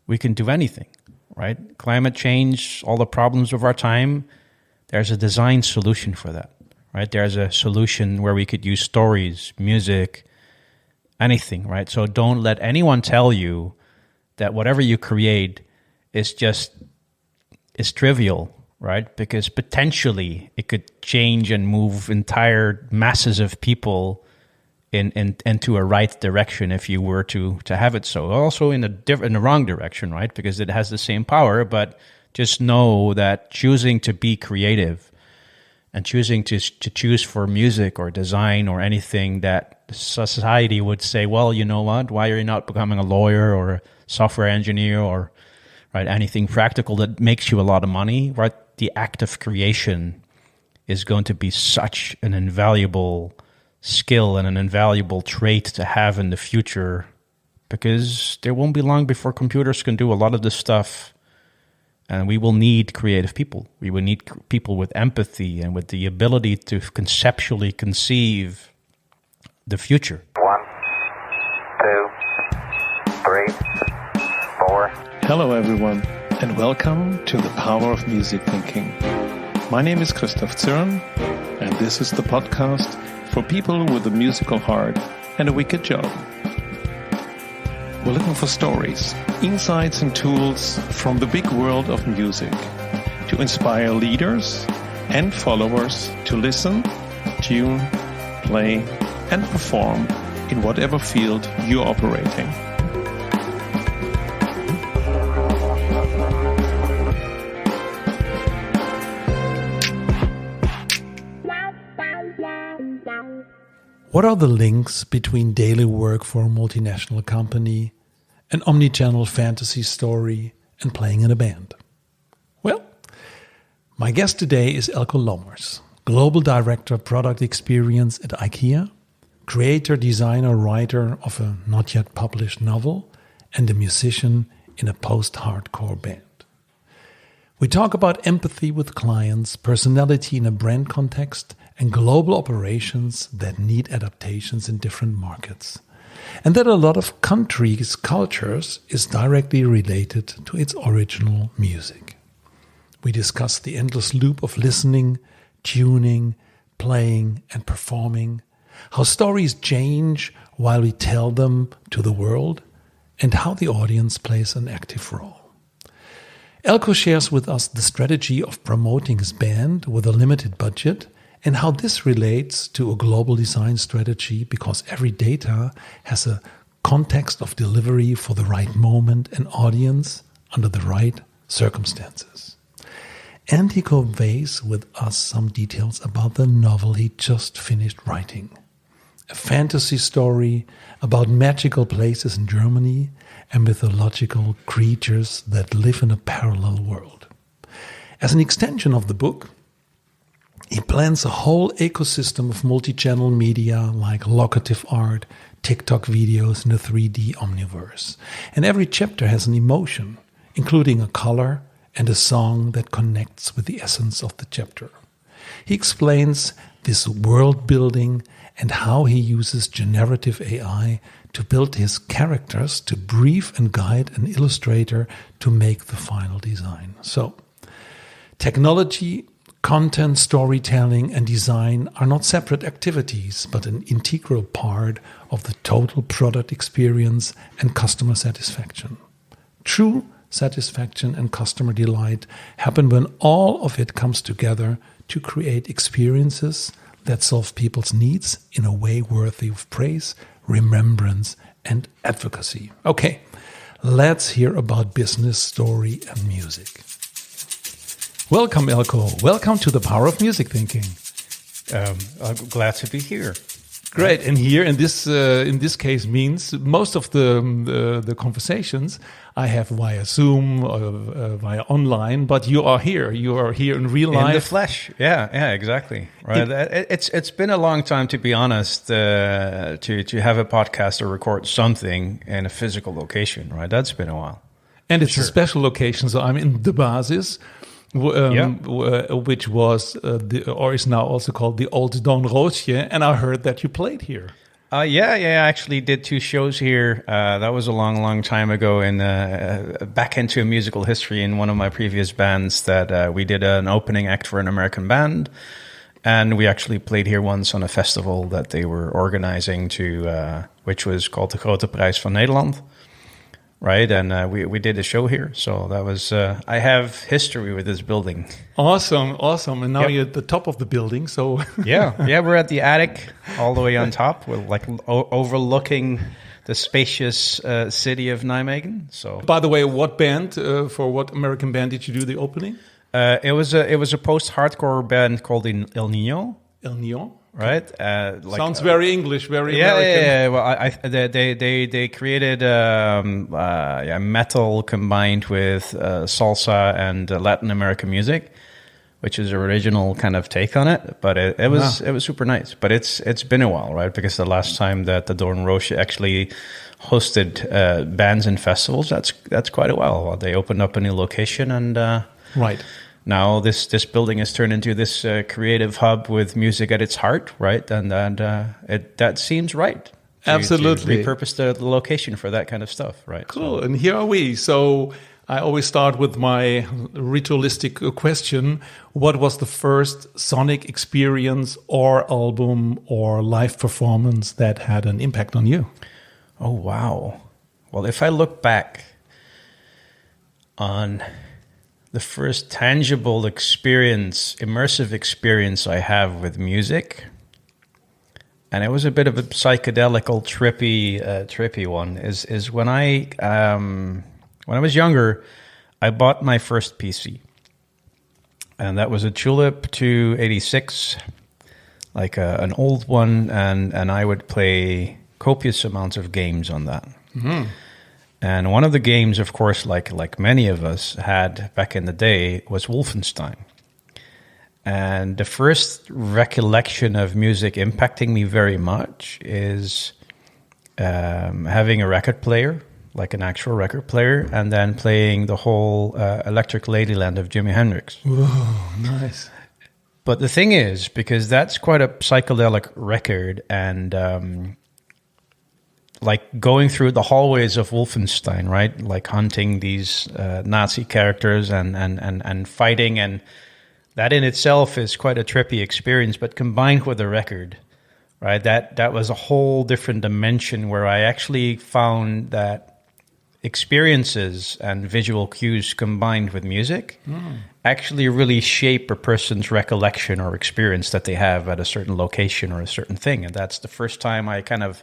we can do anything, right? Climate change, all the problems of our time, there's a design solution for that, right? There's a solution where we could use stories, music, anything, right? So don't let anyone tell you that whatever you create is trivial, right? Because potentially it could change and move entire masses of people into a right direction if you were to have it so. Also in the wrong direction, right? Because it has the same power, but just know that choosing to be creative and choosing to choose for music or design or anything that society would say, well, you know what? Why are you not becoming a lawyer or a software engineer or right anything practical that makes you a lot of money, right? The act of creation is going to be such an invaluable skill and an invaluable trait to have in the future, because there won't be long before computers can do a lot of this stuff, and we will need creative people. We will need people with empathy and with the ability to conceptually conceive the future. 1, 2, 3, 4. Hello everyone, and welcome to the Power of Music Thinking. My name is Christoph Zürn, and this is the podcast for people with a musical heart and a wicked job. We're looking for stories, insights and tools from the big world of music to inspire leaders and followers to listen, tune, play and perform in whatever field you're operating. What are the links between daily work for a multinational company, an omnichannel fantasy story, and playing in a band? Well, my guest today is Eelko Lommers, Global Director Product Experience at IKEA, creator, designer, writer of a not yet published novel, and a musician in a post-hardcore band. We talk about empathy with clients, personality in a brand context, and global operations that need adaptations in different markets. And that a lot of countries' cultures is directly related to its original music. We discuss the endless loop of listening, tuning, playing, and performing, how stories change while we tell them to the world, and how the audience plays an active role. Eelko shares with us the strategy of promoting his band with a limited budget and how this relates to a global design strategy, because every data has a context of delivery for the right moment and audience under the right circumstances. And he conveys with us some details about the novel he just finished writing. A fantasy story about magical places in Germany and mythological creatures that live in a parallel world. As an extension of the book, he plans a whole ecosystem of multi-channel media like locative art, TikTok videos, and a 3D omniverse. And every chapter has an emotion, including a color and a song that connects with the essence of the chapter. He explains this world building and how he uses generative AI to build his characters to brief and guide an illustrator to make the final design. So, technology, content, storytelling, and design are not separate activities, but an integral part of the total product experience and customer satisfaction. True satisfaction and customer delight happen when all of it comes together to create experiences that solve people's needs in a way worthy of praise, remembrance, and advocacy. Okay, let's hear about business, story, and music. Welcome, Eelko. Welcome to the Power of Music Thinking. I'm glad to be here. Great, and here in this case means most of the conversations I have via Zoom or via online, but you are here. You are here in real life, in the flesh. Yeah, exactly. Right. It's been a long time, to be honest, to have a podcast or record something in a physical location. Right, that's been a while. And it's a special location. So I'm in the Basis. Which was or is now also called the Old Doornroosje, and I heard that you played here. Yeah, I actually did 2 shows here. That was a long, long time ago, in back into musical history in one of my previous bands. That we did an opening act for an American band, and we actually played here once on a festival that they were organizing which was called the Grote Prijs van Nederland. Right, and we did a show here, so that was. I have history with this building. Awesome. And now Yep. you're at the top of the building, so Yeah, we're at the attic, all the way on top. We're like overlooking the spacious city of Nijmegen. So, By the way, what band, for what American band did you do the opening? it was a post-hardcore band called El Nino, El Nyon? right? Sounds very English, very yeah, American. yeah. Well, they created metal combined with salsa and Latin American music, which is an original kind of take on it. But it was super nice. But it's been a while, right? Because the last time that the Doorn Roosje actually hosted bands and festivals, that's quite a while. They opened up a new location, and Right. now this building has turned into this creative hub with music at its heart, right? And that seems right. to Absolutely. repurpose the location for that kind of stuff, right? Cool. And here are we. So I always start with my ritualistic question. What was the first sonic experience or album or live performance that had an impact on you? Oh, wow. Well, if I look back on the first tangible experience, immersive experience I have with music, and it was a bit of a psychedelical, trippy one, is when I was younger, I bought my first PC. And that was a Tulip 286, like an old one, and I would play copious amounts of games on that. Mm-hmm. And one of the games, of course, like many of us had back in the day, was Wolfenstein. And the first recollection of music impacting me very much is having a record player, like an actual record player, and then playing the whole Electric Ladyland of Jimi Hendrix. Oh, nice. But the thing is, because that's quite a psychedelic record, and like going through the hallways of Wolfenstein, right? Like hunting these Nazi characters and fighting, and that in itself is quite a trippy experience. But combined with the record, right? That was a whole different dimension where I actually found that experiences and visual cues combined with music actually really shape a person's recollection or experience that they have at a certain location or a certain thing. And that's the first time I kind of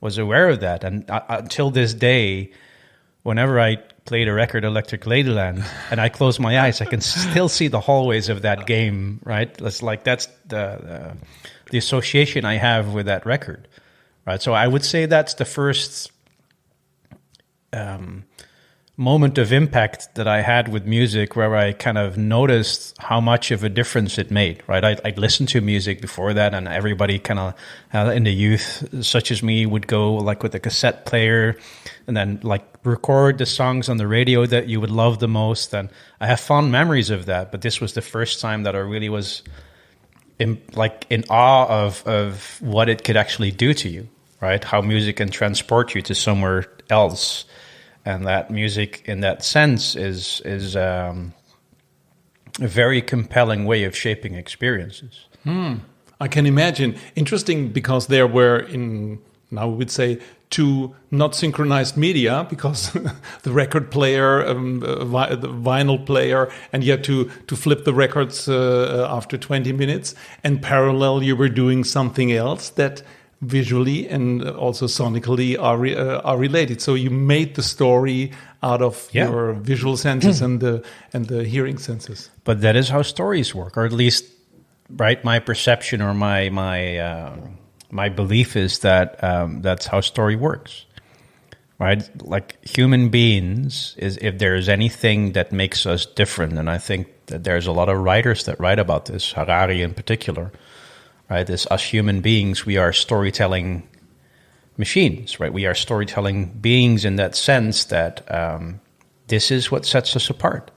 was aware of that. And until this day, whenever I played a record, Electric Ladyland, and I close my eyes, I can still see the hallways of that game, right? That's the association I have with that record, right? So I would say that's the first moment of impact that I had with music, where I kind of noticed how much of a difference it made, right? I'd listened to music before that, and everybody kind of in the youth, such as me, would go like with a cassette player and then like record the songs on the radio that you would love the most. And I have fond memories of that, but this was the first time that I really was in awe of what it could actually do to you, right? How music can transport you to somewhere else. And that music, in that sense, is a very compelling way of shaping experiences. I can imagine. Interesting, because there were, now we would say, two not synchronized media, because the record player, the vinyl player, and you had to flip the records after 20 minutes. And parallel, you were doing something else that visually and also sonically are related. So you made the story out of your visual senses and the hearing senses. But that is how stories work, or at least, right? My perception or my belief is that that's how story works, right? Like human beings, if there is anything that makes us different, and I think that there's a lot of writers that write about this, Harari in particular. Right, as us human beings, we are storytelling machines, right? We are storytelling beings in that sense that this is what sets us apart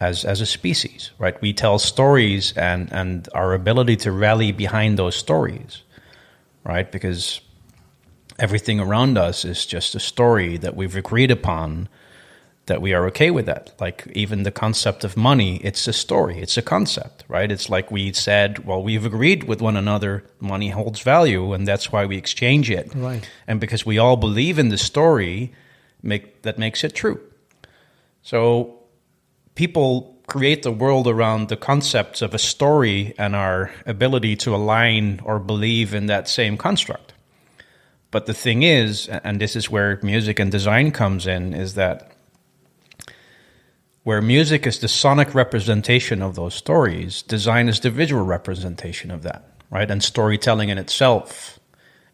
as a species, right? We tell stories, and our ability to rally behind those stories, right? Because everything around us is just a story that we've agreed upon, that we are okay with that. Like even the concept of money, it's a story, it's a concept, right? It's like we said, well, we've agreed with one another, money holds value, and that's why we exchange it. Right. And because we all believe in the story, that makes it true. So people create the world around the concepts of a story and our ability to align or believe in that same construct. But the thing is, and this is where music and design comes in, is that where music is the sonic representation of those stories, design is the visual representation of that, right? And storytelling in itself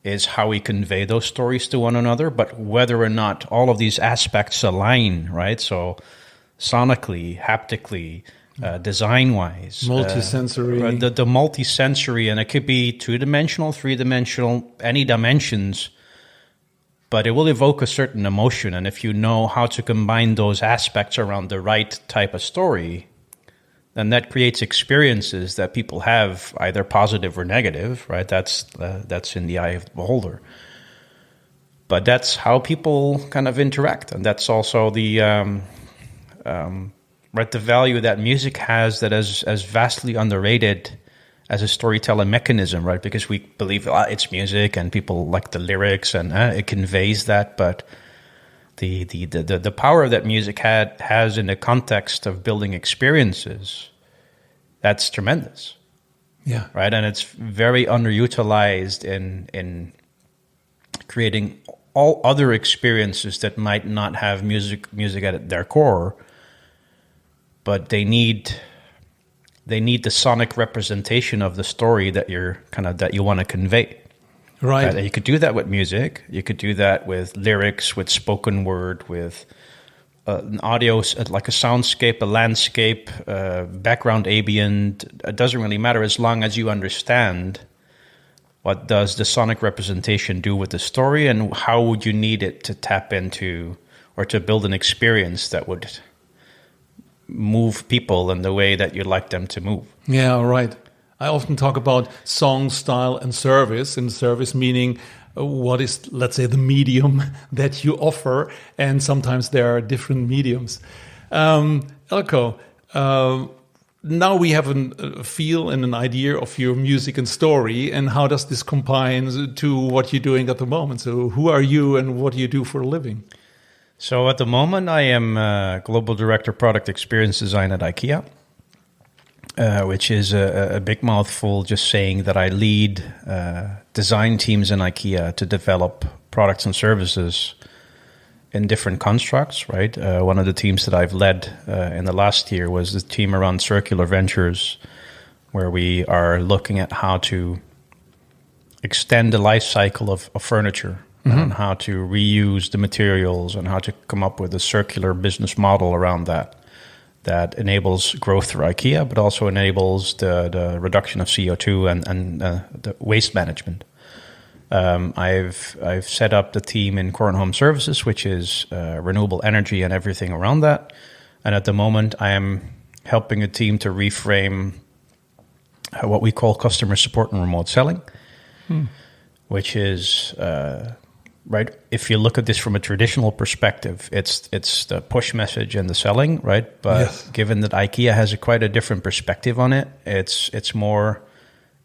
is how we convey those stories to one another, but whether or not all of these aspects align, right? So sonically, haptically, design-wise. Multisensory. The multisensory, and it could be two-dimensional, three-dimensional, any dimensions, but it will evoke a certain emotion. And if you know how to combine those aspects around the right type of story, then that creates experiences that people have, either positive or negative, right? That's in the eye of the beholder. But that's how people kind of interact, and that's also the right, the value that music has, that is as vastly underrated as a storytelling mechanism, right? Because we believe it's music and people like the lyrics and it conveys that, but the power that music has in the context of building experiences, that's tremendous. Yeah. Right, and it's very underutilized in creating all other experiences that might not have music at their core, but they need the sonic representation of the story that you want to convey. Right. And you could do that with music. You could do that with lyrics, with spoken word, with an audio, like a soundscape, a landscape, background ambient. It doesn't really matter as long as you understand what does the sonic representation do with the story, and how would you need it to tap into or to build an experience that would move people in the way that you'd like them to move. Yeah, right. I often talk about song, style, and service. And service meaning what is, let's say, the medium that you offer. And sometimes there are different mediums. Eelko, now we have a feel and an idea of your music and story. And how does this combine to what you're doing at the moment? So who are you and what do you do for a living? So at the moment, I am Global Director Product Experience Design at IKEA, which is a big mouthful, just saying that I lead design teams in IKEA to develop products and services in different constructs, right? One of the teams that I've led in the last year was the team around circular ventures, where we are looking at how to extend the life cycle of furniture. And how to reuse the materials and how to come up with a circular business model around that enables growth through IKEA, but also enables the reduction of CO2 and the waste management. I've set up the team in Core and Home Services, which is renewable energy and everything around that. And at the moment, I am helping a team to reframe what we call customer support and remote selling, which is... right. If you look at this from a traditional perspective, it's the push message and the selling, right? But yes, given that IKEA has quite a different perspective on it, it's more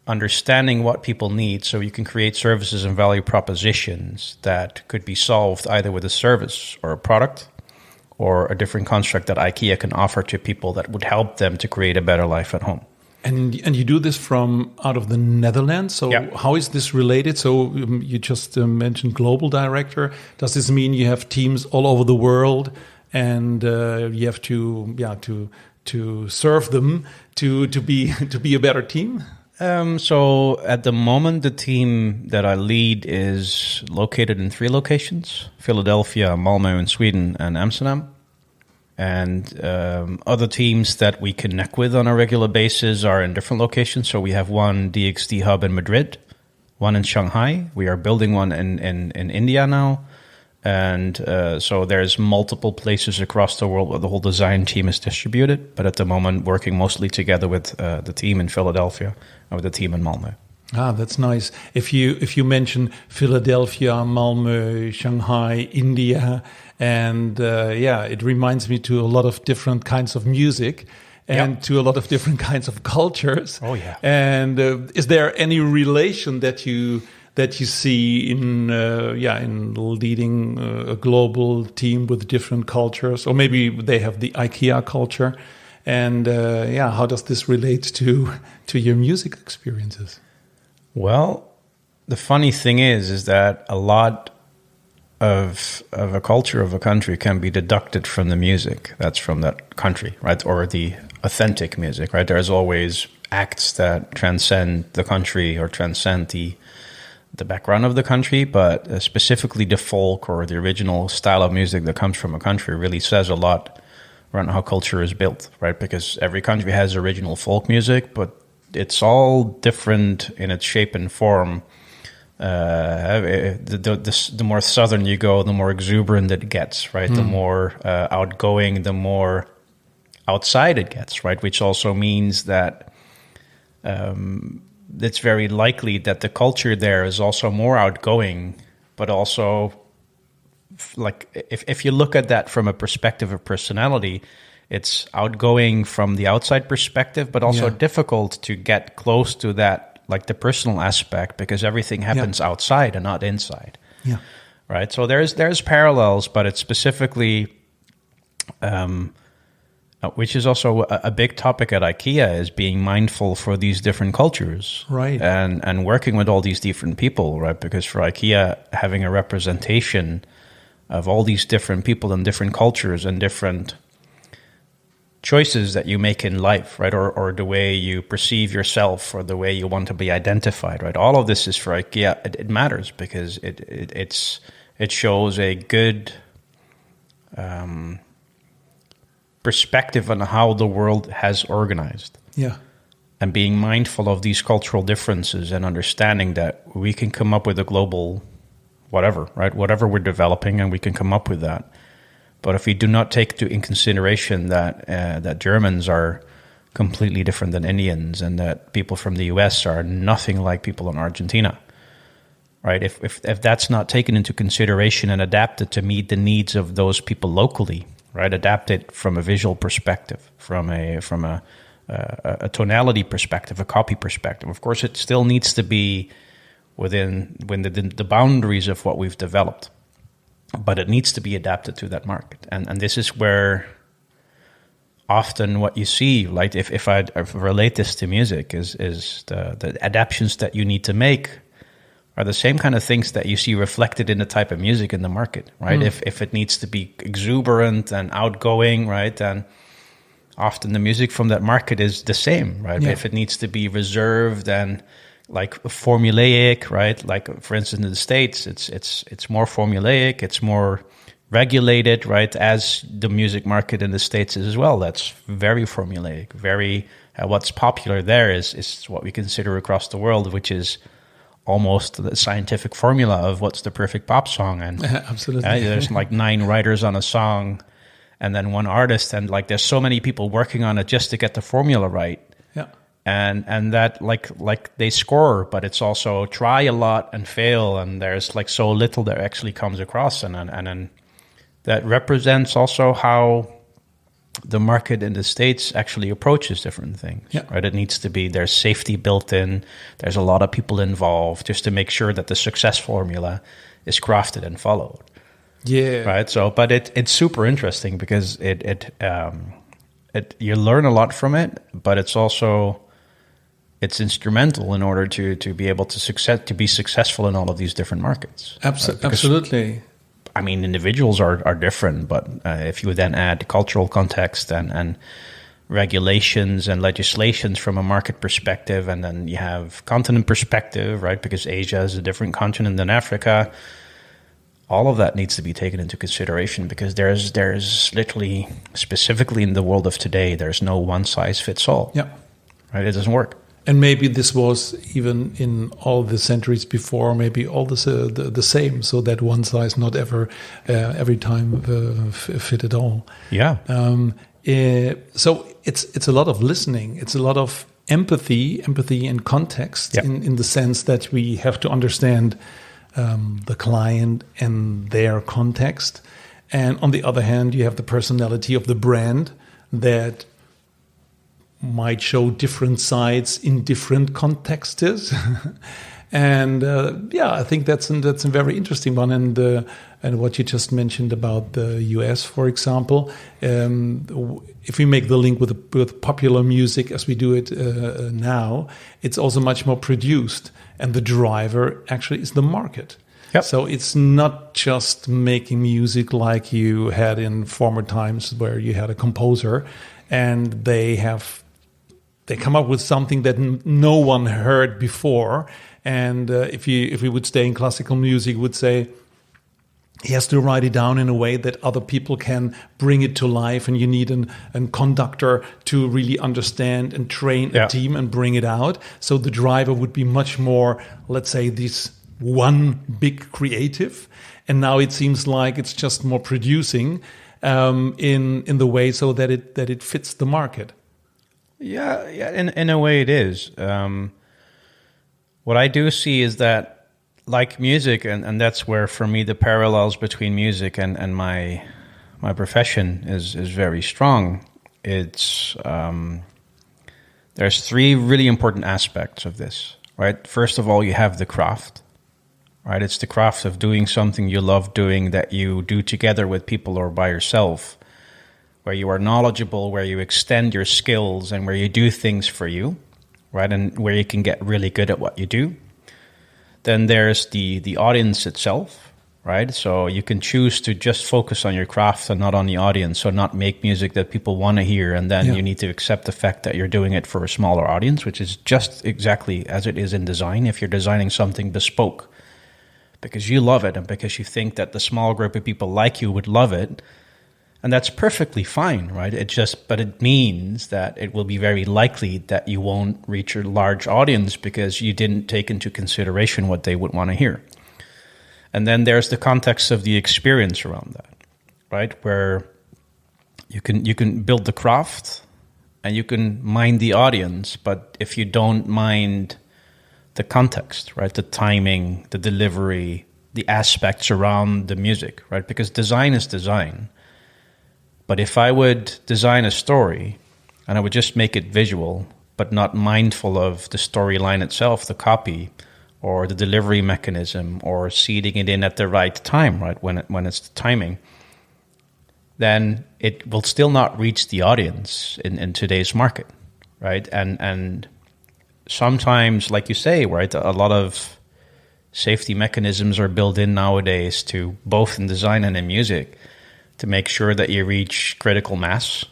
understanding what people need, so you can create services and value propositions that could be solved either with a service or a product or a different construct that IKEA can offer to people that would help them to create a better life at home. And you do this from out of the Netherlands. So yeah. How is this related? So you just mentioned global director. Does this mean you have teams all over the world, and you have to serve them to be a better team? So at the moment, the team that I lead is located in 3 locations: Philadelphia, Malmö in Sweden, and Amsterdam. And other teams that we connect with on a regular basis are in different locations. So we have one DXD hub in Madrid, one in Shanghai. We are building one in India now. And so there's multiple places across the world where the whole design team is distributed. But at the moment, working mostly together with the team in Philadelphia and with the team in Malmö. Ah, that's nice. If you mention Philadelphia, Malmö, Shanghai, India, and it reminds me to a lot of different kinds of music and to a lot of different kinds of cultures. Oh yeah. And is there any relation that you see in leading a global team with different cultures, or maybe they have the IKEA culture? And how does this relate to your music experiences? Well, the funny thing is that a lot of a culture of a country can be deducted from the music that's from that country, right? Or the authentic music, right? There's always acts that transcend the country or transcend the background of the country, but specifically the folk or the original style of music that comes from a country really says a lot around how culture is built, right? Because every country has original folk music, but it's all different in its shape and form. The more southern you go, the more exuberant it gets, right? The more outgoing, the more outside it gets, right? Which also means that it's very likely that the culture there is also more outgoing, but also like if you look at that from a perspective of personality, it's outgoing from the outside perspective, but also difficult to get close to that, like the personal aspect, because everything happens outside and not inside. Yeah. Right. So there's parallels, but it's specifically, which is also a big topic at IKEA, is being mindful for these different cultures, right? And working with all these different people, right? Because for IKEA, having a representation of all these different people and different cultures and different choices that you make in life, right? Or the way you perceive yourself or the way you want to be identified, right? All of this is for IKEA. It matters because it shows a good perspective on how the world has organized. Yeah. And being mindful of these cultural differences and understanding that we can come up with a global whatever, right? Whatever we're developing, and we can come up with that. But if we do not take in consideration that Germans are completely different than Indians, and that people from the US are nothing like people in Argentina, right? If that's not taken into consideration and adapted to meet the needs of those people locally, right? Adapted from a visual perspective, from a tonality perspective, a copy perspective. Of course, it still needs to be within the boundaries of what we've developed. But it needs to be adapted to that market. And this is where often what you see, like if I relate this to music, is the adaptations that you need to make are the same kind of things that you see reflected in the type of music in the market, right? If it needs to be exuberant and outgoing, right, then often the music from that market is the same, right? Yeah. If it needs to be reserved and like formulaic, right? Like for instance, in the States, it's more formulaic, it's more regulated, right? As the music market in the States is as well. That's very formulaic. Very what's popular there is what we consider across the world, which is almost the scientific formula of what's the perfect pop song. And absolutely, there's like 9 writers on a song, and then 1 artist, and like there's so many people working on it just to get the formula right. Yeah. And that like they score, but it's also try a lot and fail, and there's like so little that actually comes across, and then that represents also how the market in the States actually approaches different things. Yeah. Right? It needs to be, there's safety built in, there's a lot of people involved just to make sure that the success formula is crafted and followed. Yeah. Right. So, but it's super interesting because it you learn a lot from it, but it's instrumental in order to be able to be successful in all of these different markets. Absolutely. I mean, individuals are different, but if you then add cultural context and regulations and legislations from a market perspective, and then you have continent perspective, right? Because Asia is a different continent than Africa. All of that needs to be taken into consideration because there's literally, specifically in the world of today, there's no one size fits all. Yeah. Right? It doesn't work. And maybe this was even in all the centuries before, maybe all the same, so that one size not ever every time fit at all. Yeah. So it's a lot of listening. It's a lot of empathy and context in the sense that we have to understand the client and their context. And on the other hand, you have the personality of the brand that might show different sides in different contexts. And I think that's a very interesting one. And what you just mentioned about the US, for example, if we make the link with popular music as we do it now, it's also much more produced, and the driver actually is the market. Yep. So it's not just making music like you had in former times where you had a composer and they come up with something that no one heard before. And if we would stay in classical music, would say he has to write it down in a way that other people can bring it to life, and you need a conductor to really understand and train a team and bring it out. So the driver would be much more, let's say, this one big creative, and now it seems like it's just more producing in the way so that it fits the market. Yeah, in a way it is. What I do see is that, like music, and that's where for me the parallels between music and my profession is very strong. It's there's three really important aspects of this, right? First of all, you have the craft, right? It's the craft of doing something you love doing that you do together with people or by yourself, where you are knowledgeable, where you extend your skills, and where you do things for you, right? And where you can get really good at what you do. Then there's the audience itself, right? So you can choose to just focus on your craft and not on the audience, so not make music that people want to hear, and then you need to accept the fact that you're doing it for a smaller audience, which is just exactly as it is in design. If you're designing something bespoke because you love it and because you think that the small group of people like you would love it, and that's perfectly fine, right? But it means that it will be very likely that you won't reach a large audience because you didn't take into consideration what they would want to hear. And then there's the context of the experience around that, right? Where you can build the craft and you can mind the audience, but if you don't mind the context, right? The timing, the delivery, the aspects around the music, right? Because design is design. But if I would design a story and I would just make it visual, but not mindful of the storyline itself, the copy, or the delivery mechanism, or seeding it in at the right time, right, when it's the timing, then it will still not reach the audience in today's market, right? And sometimes, like you say, right, a lot of safety mechanisms are built in nowadays to both in design and in music, to make sure that you reach critical mass.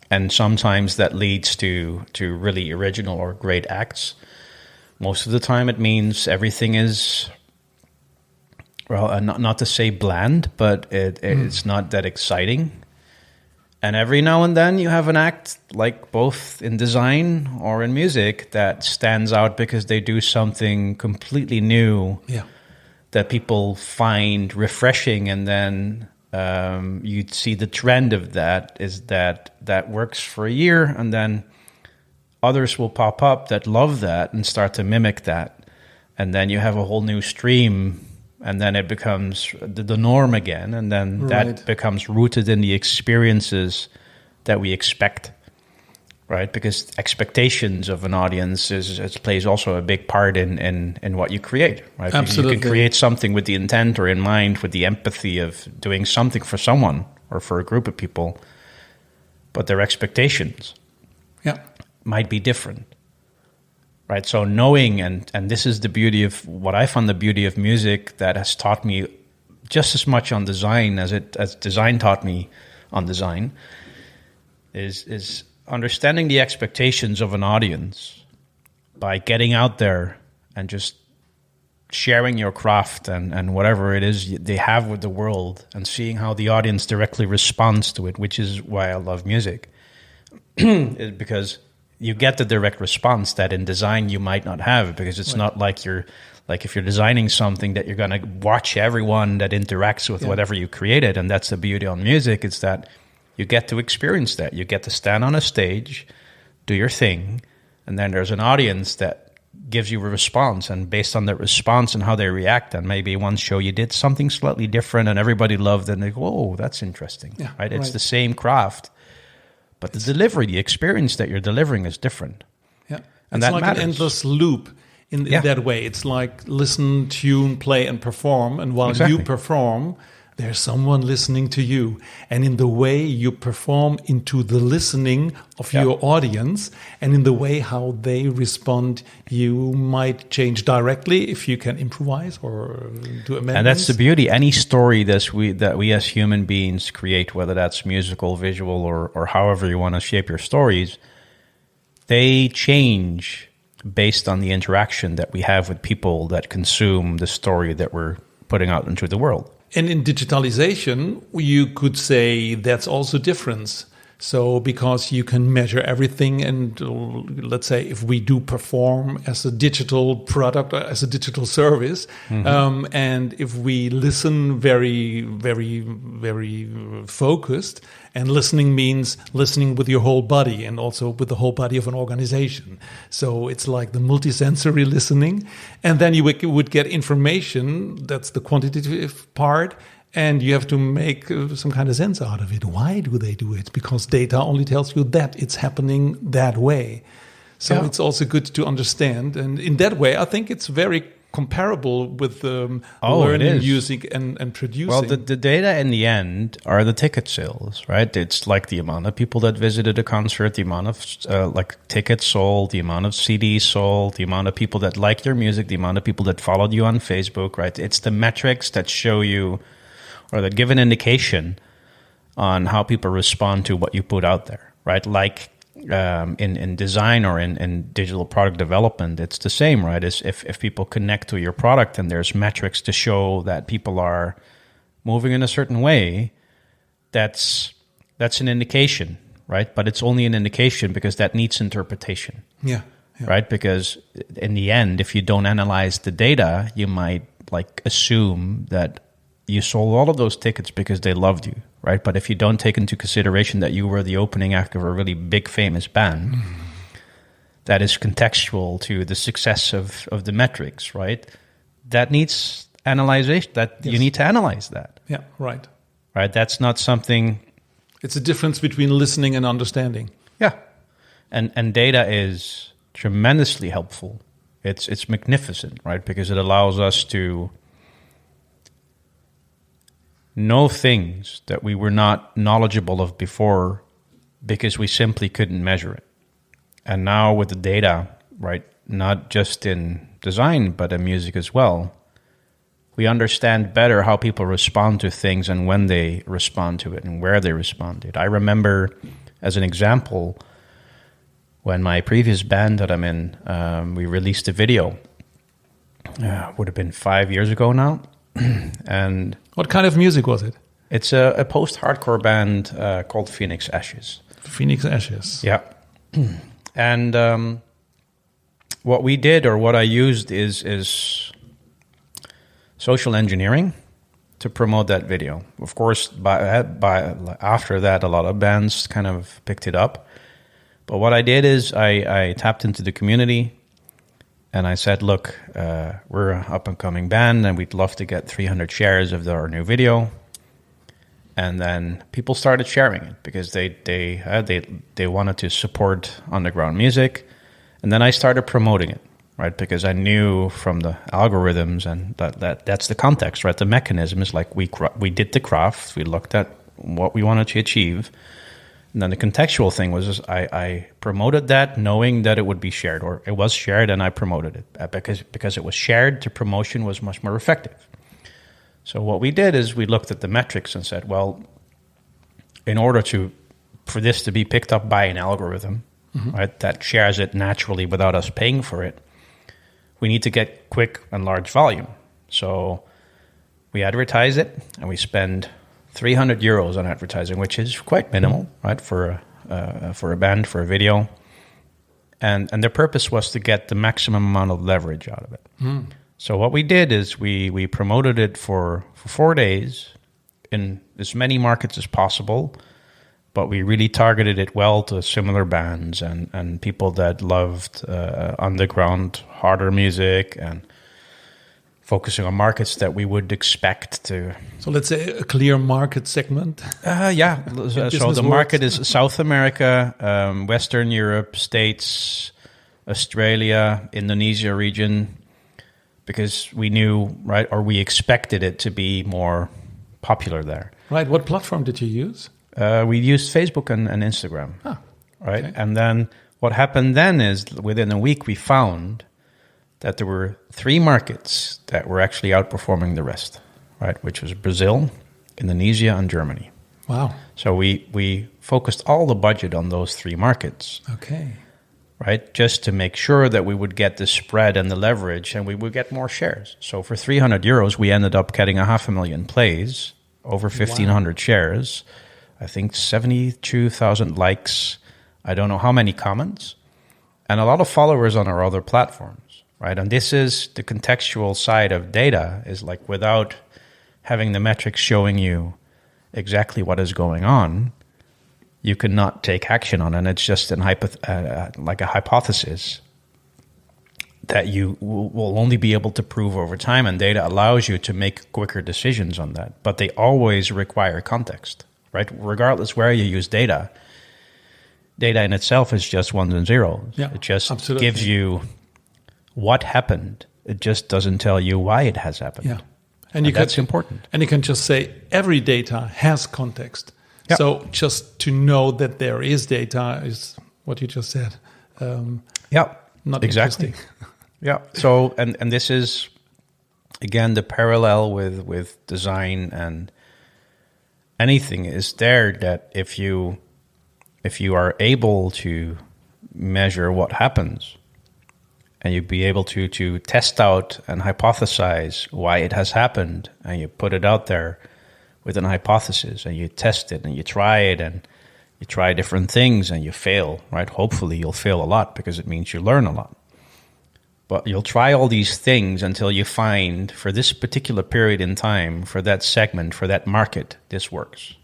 And sometimes that leads to really original or great acts. Most of the time it means everything is, well, not to say bland, but it's not that exciting. And every now and then you have an act, like both in design or in music, that stands out because they do something completely new that people find refreshing, and then you'd see the trend of that is that works for a year, and then others will pop up that love that and start to mimic that, and then you have a whole new stream, and then it becomes the norm again, and then that becomes rooted in the experiences that we expect, right? Because expectations of an audience plays also a big part in what you create, right? Absolutely. You can create something with the intent or in mind, with the empathy of doing something for someone or for a group of people, but their expectations might be different, right? So knowing, and this is the beauty of what I found the beauty of music that has taught me just as much on design as design taught me on design, is understanding the expectations of an audience by getting out there and just sharing your craft and whatever it is they have with the world, and seeing how the audience directly responds to it, which is why I love music. Because you get the direct response that in design you might not have, because it's not like if you're designing something that you're going to watch everyone that interacts with whatever you created. And that's the beauty on music, is that you get to experience that. You get to stand on a stage, do your thing, And then there's an audience that gives you a response, and based on that response and how they react, and maybe one show you did something slightly different and everybody loved it, and they go, oh, that's interesting. Yeah, right? It's right. the same craft, but the delivery, the experience that you're delivering is different. Yeah. And it's that like matters. an endless loop in that way. It's like listen, tune, play, and perform. And while Exactly. you perform, there's someone listening to you. And in the way you perform into the listening of your audience, and in the way how they respond, you might change directly if you can improvise or do amendments. And that's the beauty. Any story that we as human beings create, whether that's musical, visual, or however you want to shape your stories, they change based on the interaction that we have with people that consume the story that we're putting out into the world. And in digitalization, you could say that's also difference. So because you can measure everything, and let's say if we do perform as a digital product or as a digital service, and if we listen very, very, very focused, and listening means listening with your whole body and also with the whole body of an organization. So it's like the multisensory listening, and then you would get information. That's the quantitative part. And you have to make some kind of sense out of it. Why do they do it? Because data only tells you that it's happening that way. So it's also good to understand. And in that way, I think it's very comparable with learning music and producing. Well, the data in the end are the ticket sales, right? It's like the amount of people that visited a concert, the amount of like tickets sold, the amount of CDs sold, the amount of people that like your music, the amount of people that followed you on Facebook, right? It's the metrics that show you, or that give an indication on how people respond to what you put out there, right? Like in design or in digital product development, it's the same, right? As if people connect to your product and there's metrics to show that people are moving in a certain way, that's an indication, right? But it's only an indication because that needs interpretation. Yeah. Right? Because in the end, if you don't analyze the data, you might like assume that you sold all of those tickets because they loved you, right? But if you don't take into consideration that you were the opening act of a really big, famous band, that is contextual to the success of the metrics, right? That needs analyzation. You need to analyze that. Yeah, right. Right? That's not something... It's a difference between listening and understanding. Yeah. And data is tremendously helpful. It's magnificent, right? Because it allows us to know things that we were not knowledgeable of before because we simply couldn't measure it. And now with the data, right, not just in design, but in music as well, we understand better how people respond to things and when they respond to it and where they respond to it. I remember, as an example, when my previous band that I'm in, we released a video. Would have been 5 years ago now. And what kind of music was it? It's a post-hardcore band called Phoenix Ashes. Phoenix Ashes. Yeah. And what we did, or what I used, is social engineering to promote that video. Of course, by after that, a lot of bands kind of picked it up. But what I did is I tapped into the community. And I said, look, we're an up-and-coming band, and we'd love to get 300 shares of our new video. And then people started sharing it because they wanted to support underground music. And then I started promoting it, right? Because I knew from the algorithms, and that's the context, right? The mechanism is like we did the craft, we looked at what we wanted to achieve. And then the contextual thing was I promoted that knowing that it would be shared, or it was shared, and I promoted it because it was shared. The promotion was much more effective. So what we did is we looked at the metrics and said, well, in order for this to be picked up by an algorithm, right, that shares it naturally without us paying for it, we need to get quick and large volume. So we advertise it, and we spend 300 euros on advertising, which is quite minimal, right, for a band, for a video. And the purpose was to get the maximum amount of leverage out of it. So what we did is we promoted it for 4 days in as many markets as possible, but we really targeted it well to similar bands and people that loved underground, harder music, and focusing on markets that we would expect to. So let's say a clear market segment. Yeah. So the market is South America, Western Europe, States, Australia, Indonesia region, because we knew, right, or we expected it to be more popular there. Right. What platform did you use? We used Facebook and Instagram. Right. Okay. And then what happened then is within a week we found that there were 3 markets that were actually outperforming the rest, right? Which was Brazil, Indonesia, and Germany. Wow. So we focused all the budget on those 3 markets, Okay. right? Just to make sure that we would get the spread and the leverage and we would get more shares. So for 300 euros, we ended up getting 500,000 plays, over 1,500 shares, I think 72,000 likes, I don't know how many comments, and a lot of followers on our other platforms. Right, and this is the contextual side of data, is like without having the metrics showing you exactly what is going on, you cannot take action on it. And it's just like a hypothesis that you will only be able to prove over time, and data allows you to make quicker decisions on that. But they always require context, right? Regardless where you use data in itself is just ones and zeros. Yeah, it just absolutely. gives you what happened. It just doesn't tell you why it has happened. Yeah. And that's important. And you can just say every data has context. Yeah. So just to know that there is data is what you just said. Not exactly. interesting. Yeah. So, and this is, again, the parallel with design and anything is there, that if you are able to measure what happens, and you'd be able to test out and hypothesize why it has happened, and you put it out there with an hypothesis, and you test it, and you try it, and you try different things, and you fail, right? Hopefully you'll fail a lot, because it means you learn a lot. But you'll try all these things until you find, for this particular period in time, for that segment, for that market, this works.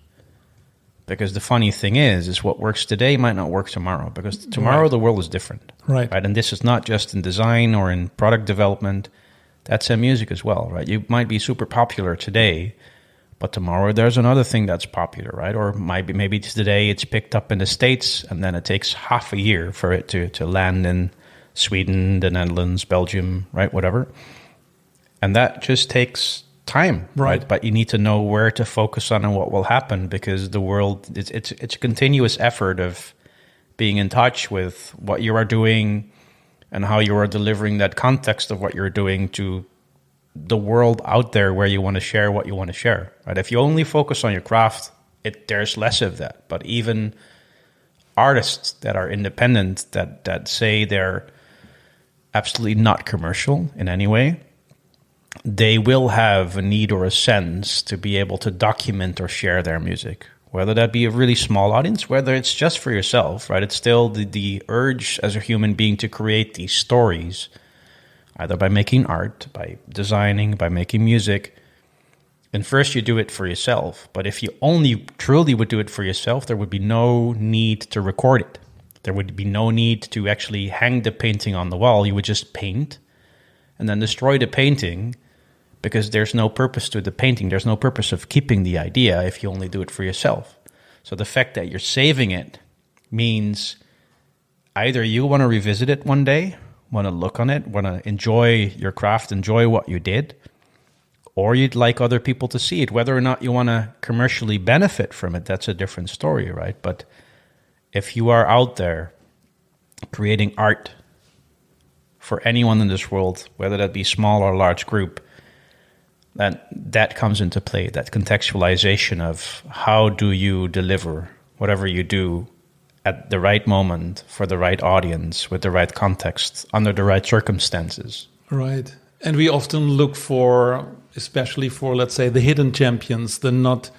Because the funny thing is what works today might not work tomorrow, because tomorrow the world is different. Right. And this is not just in design or in product development. That's in music as well, right? You might be super popular today, but tomorrow there's another thing that's popular, right? Or maybe today it's picked up in the States, and then it takes half a year for it to land in Sweden, the Netherlands, Belgium, right? Whatever. And that just takes time, right? But you need to know where to focus on and what will happen, because the world, it's a continuous effort of being in touch with what you are doing and how you are delivering that context of what you're doing to the world out there where you want to share what you want to share, right? If you only focus on your craft, there's less of that. But even artists that are independent, that say they're absolutely not commercial in any way, they will have a need or a sense to be able to document or share their music, whether that be a really small audience, whether it's just for yourself, right? It's still the urge as a human being to create these stories, either by making art, by designing, by making music. And first you do it for yourself. But if you only truly would do it for yourself, there would be no need to record it. There would be no need to actually hang the painting on the wall. You would just paint and then destroy the painting, because there's no purpose to the painting. There's no purpose of keeping the idea if you only do it for yourself. So the fact that you're saving it means either you want to revisit it one day, want to look on it, want to enjoy your craft, enjoy what you did, or you'd like other people to see it. Whether or not you want to commercially benefit from it, that's a different story, right? But if you are out there creating art for anyone in this world, whether that be small or large group, that comes into play, that contextualization of how do you deliver whatever you do at the right moment for the right audience with the right context under the right circumstances. Right. And we often look for, especially for, let's say, the hidden champions, the not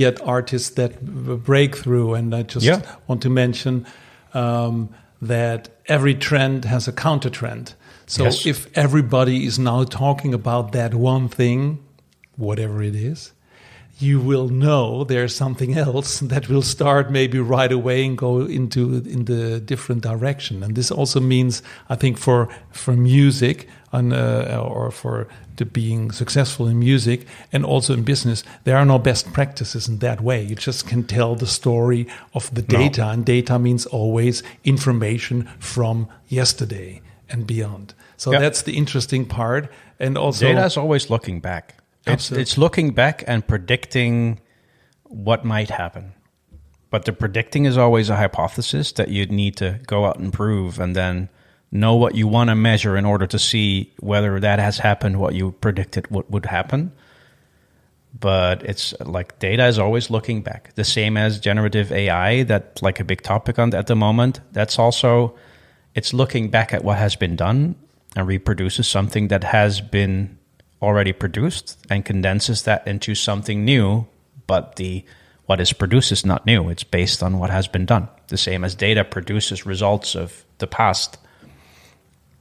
yet artists that break through. And I just want to mention that every trend has a counter trend. So if everybody is now talking about that one thing, whatever it is, you will know there's something else that will start maybe right away and go in the different direction. And this also means, I think, for music and or for being successful in music and also in business, there are no best practices in that way. You just can tell the story of the data, and data means always information from yesterday and beyond. So that's the interesting part. And also, data is always looking back. It's looking back and predicting what might happen. But the predicting is always a hypothesis that you'd need to go out and prove, and then know what you want to measure in order to see whether that has happened, what you predicted what would happen. But it's like data is always looking back. The same as generative AI, that's like a big topic at the moment. That's also, it's looking back at what has been done and reproduces something that has been already produced and condenses that into something new, but what is produced is not new. It's based on what has been done. The same as data produces results of the past,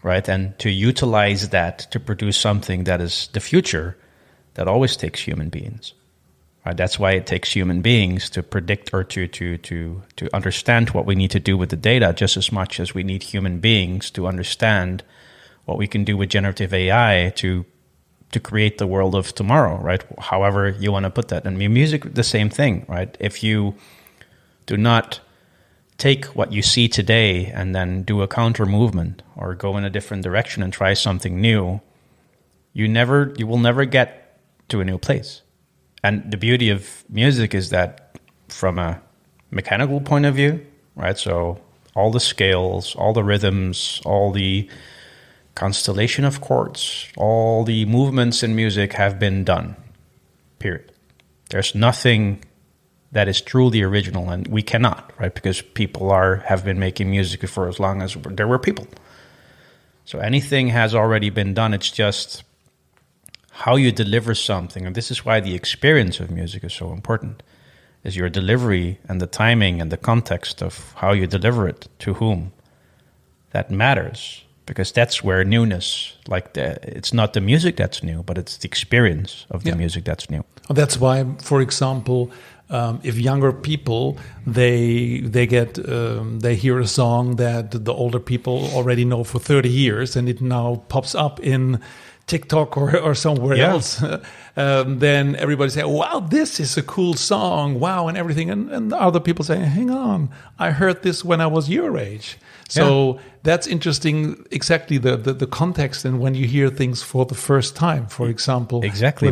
right? And to utilize that to produce something that is the future, that always takes human beings, right? That's why it takes human beings to predict or to understand what we need to do with the data, just as much as we need human beings to understand what we can do with generative AI to create the world of tomorrow, right? However you want to put that. And music, the same thing, right? If you do not take what you see today and then do a counter movement or go in a different direction and try something new, you will never get to a new place. And the beauty of music is that from a mechanical point of view, right? So all the scales, all the rhythms, all the constellation of chords, all the movements in music have been done, period. There's nothing that is truly original, and we cannot, right? Because people have been making music for as long as there were people. So anything has already been done. It's just how you deliver something, and this is why the experience of music is so important, is your delivery and the timing and the context of how you deliver it to whom. That matters. Because that's where newness, it's not the music that's new, but it's the experience of the music that's new. That's why, for example, if younger people they hear a song that the older people already know for 30 years, and it now pops up in TikTok or somewhere else, then everybody say, "Wow, this is a cool song! Wow," and everything, and other people say, "Hang on, I heard this when I was your age." So that's interesting. Exactly the context, and when you hear things for the first time, for example, exactly.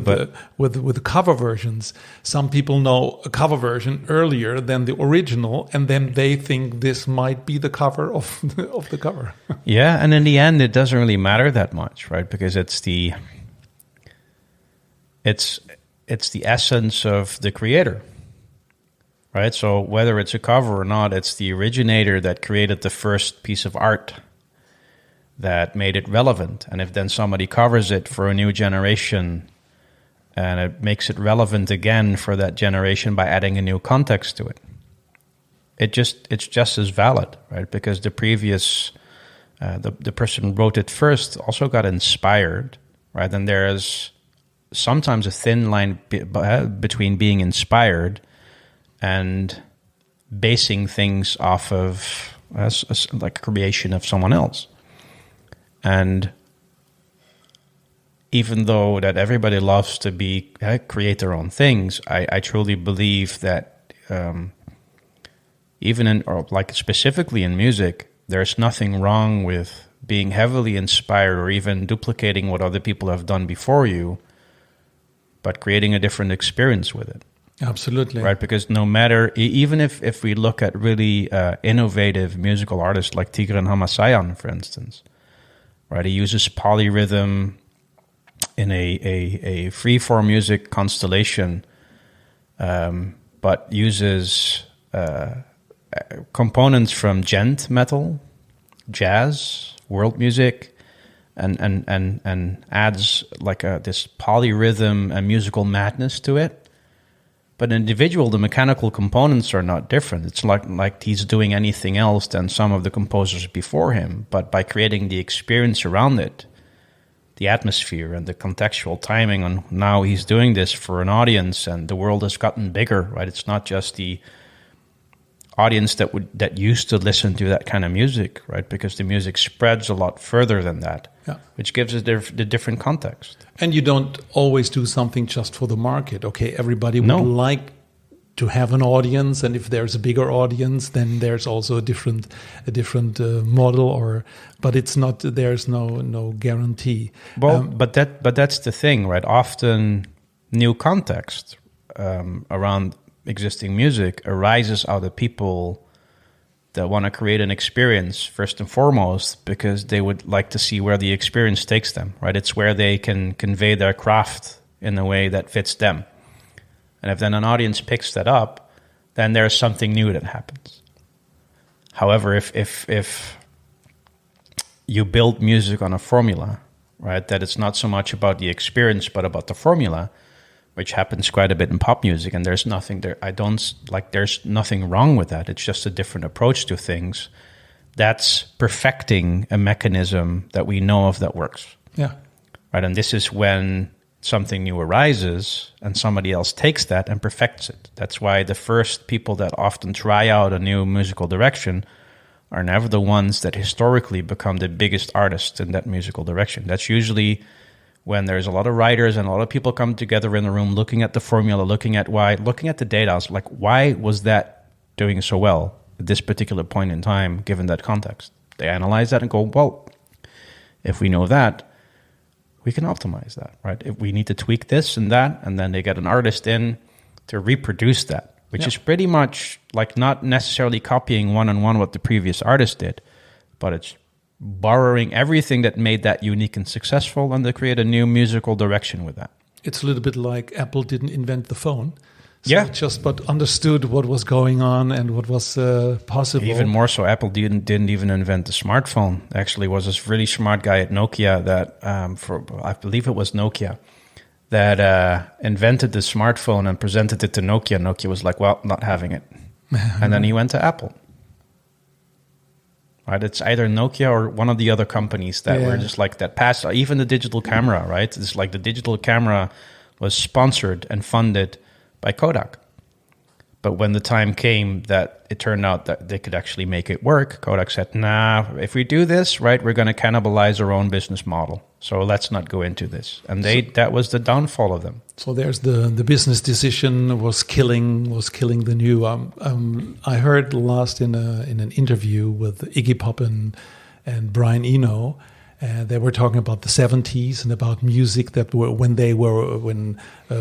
With the cover versions, some people know a cover version earlier than the original, and then they think this might be the cover of the cover. Yeah, and in the end, it doesn't really matter that much, right? Because it's the essence of the creator. Right, so whether it's a cover or not, it's the originator that created the first piece of art that made it relevant. And if then somebody covers it for a new generation and it makes it relevant again for that generation by adding a new context to it, it's just as valid, right? Because the previous, the person who wrote it first also got inspired, right? And there is sometimes a thin line between being inspired and basing things off of like creation of someone else. And even though that everybody loves to create their own things, I truly believe that specifically in music, there's nothing wrong with being heavily inspired or even duplicating what other people have done before you, but creating a different experience with it. Absolutely. Right, because no matter, even if we look at really innovative musical artists like Tigran Hamasayan, for instance, right, he uses polyrhythm in a free-form music constellation, but uses components from gent metal, jazz, world music, and adds like this polyrhythm and musical madness to it. But individual, the mechanical components are not different. It's like he's doing anything else than some of the composers before him. But by creating the experience around it, the atmosphere and the contextual timing on now he's doing this for an audience, and the world has gotten bigger, right? It's not just the audience that used to listen to that kind of music, right? Because the music spreads a lot further than that, which gives it the different context. And you don't always do something just for the market. Okay, everybody would like to have an audience, and if there's a bigger audience, then there's also a different model. But it's not. There's no guarantee. Well, but that's the thing, right? Often new context around existing music arises out of people that want to create an experience first and foremost because they would like to see where the experience takes them, right? It's where they can convey their craft in a way that fits them. And if then an audience picks that up, then there's something new that happens. However, if you build music on a formula, right, that it's not so much about the experience but about the formula, which happens quite a bit in pop music, and there's nothing there. There's nothing wrong with that. It's just a different approach to things. That's perfecting a mechanism that we know of that works. Yeah. Right, and this is when something new arises and somebody else takes that and perfects it. That's why the first people that often try out a new musical direction are never the ones that historically become the biggest artists in that musical direction. That's usually when there's a lot of writers and a lot of people come together in the room looking at the formula, looking at the data. I was like, why was that doing so well at this particular point in time, given that context? They analyze that and go, well, if we know that, we can optimize that, right? If we need to tweak this and that, and then they get an artist in to reproduce that, which is pretty much like not necessarily copying one-on-one what the previous artist did, but it's borrowing everything that made that unique and successful and to create a new musical direction with that. It's a little bit like Apple didn't invent the phone. So yeah. But understood what was going on and what was possible. Even more so, Apple didn't even invent the smartphone. Actually, was this really smart guy at Nokia that, I believe it was Nokia, that invented the smartphone and presented it to Nokia. Nokia was like, well, not having it. And then he went to Apple. Right? It's either Nokia or one of the other companies that were just like that passed. Even the digital camera, right? It's like the digital camera was sponsored and funded by Kodak. But when the time came that it turned out that they could actually make it work, Kodak said, nah, if we do this, right, we're going to cannibalize our own business model. So let's not go into this. And that was the downfall of them. So there's the business decision was killing the new. I heard last in an interview with Iggy Pop and Brian Eno. They were talking about the 70s and about music that when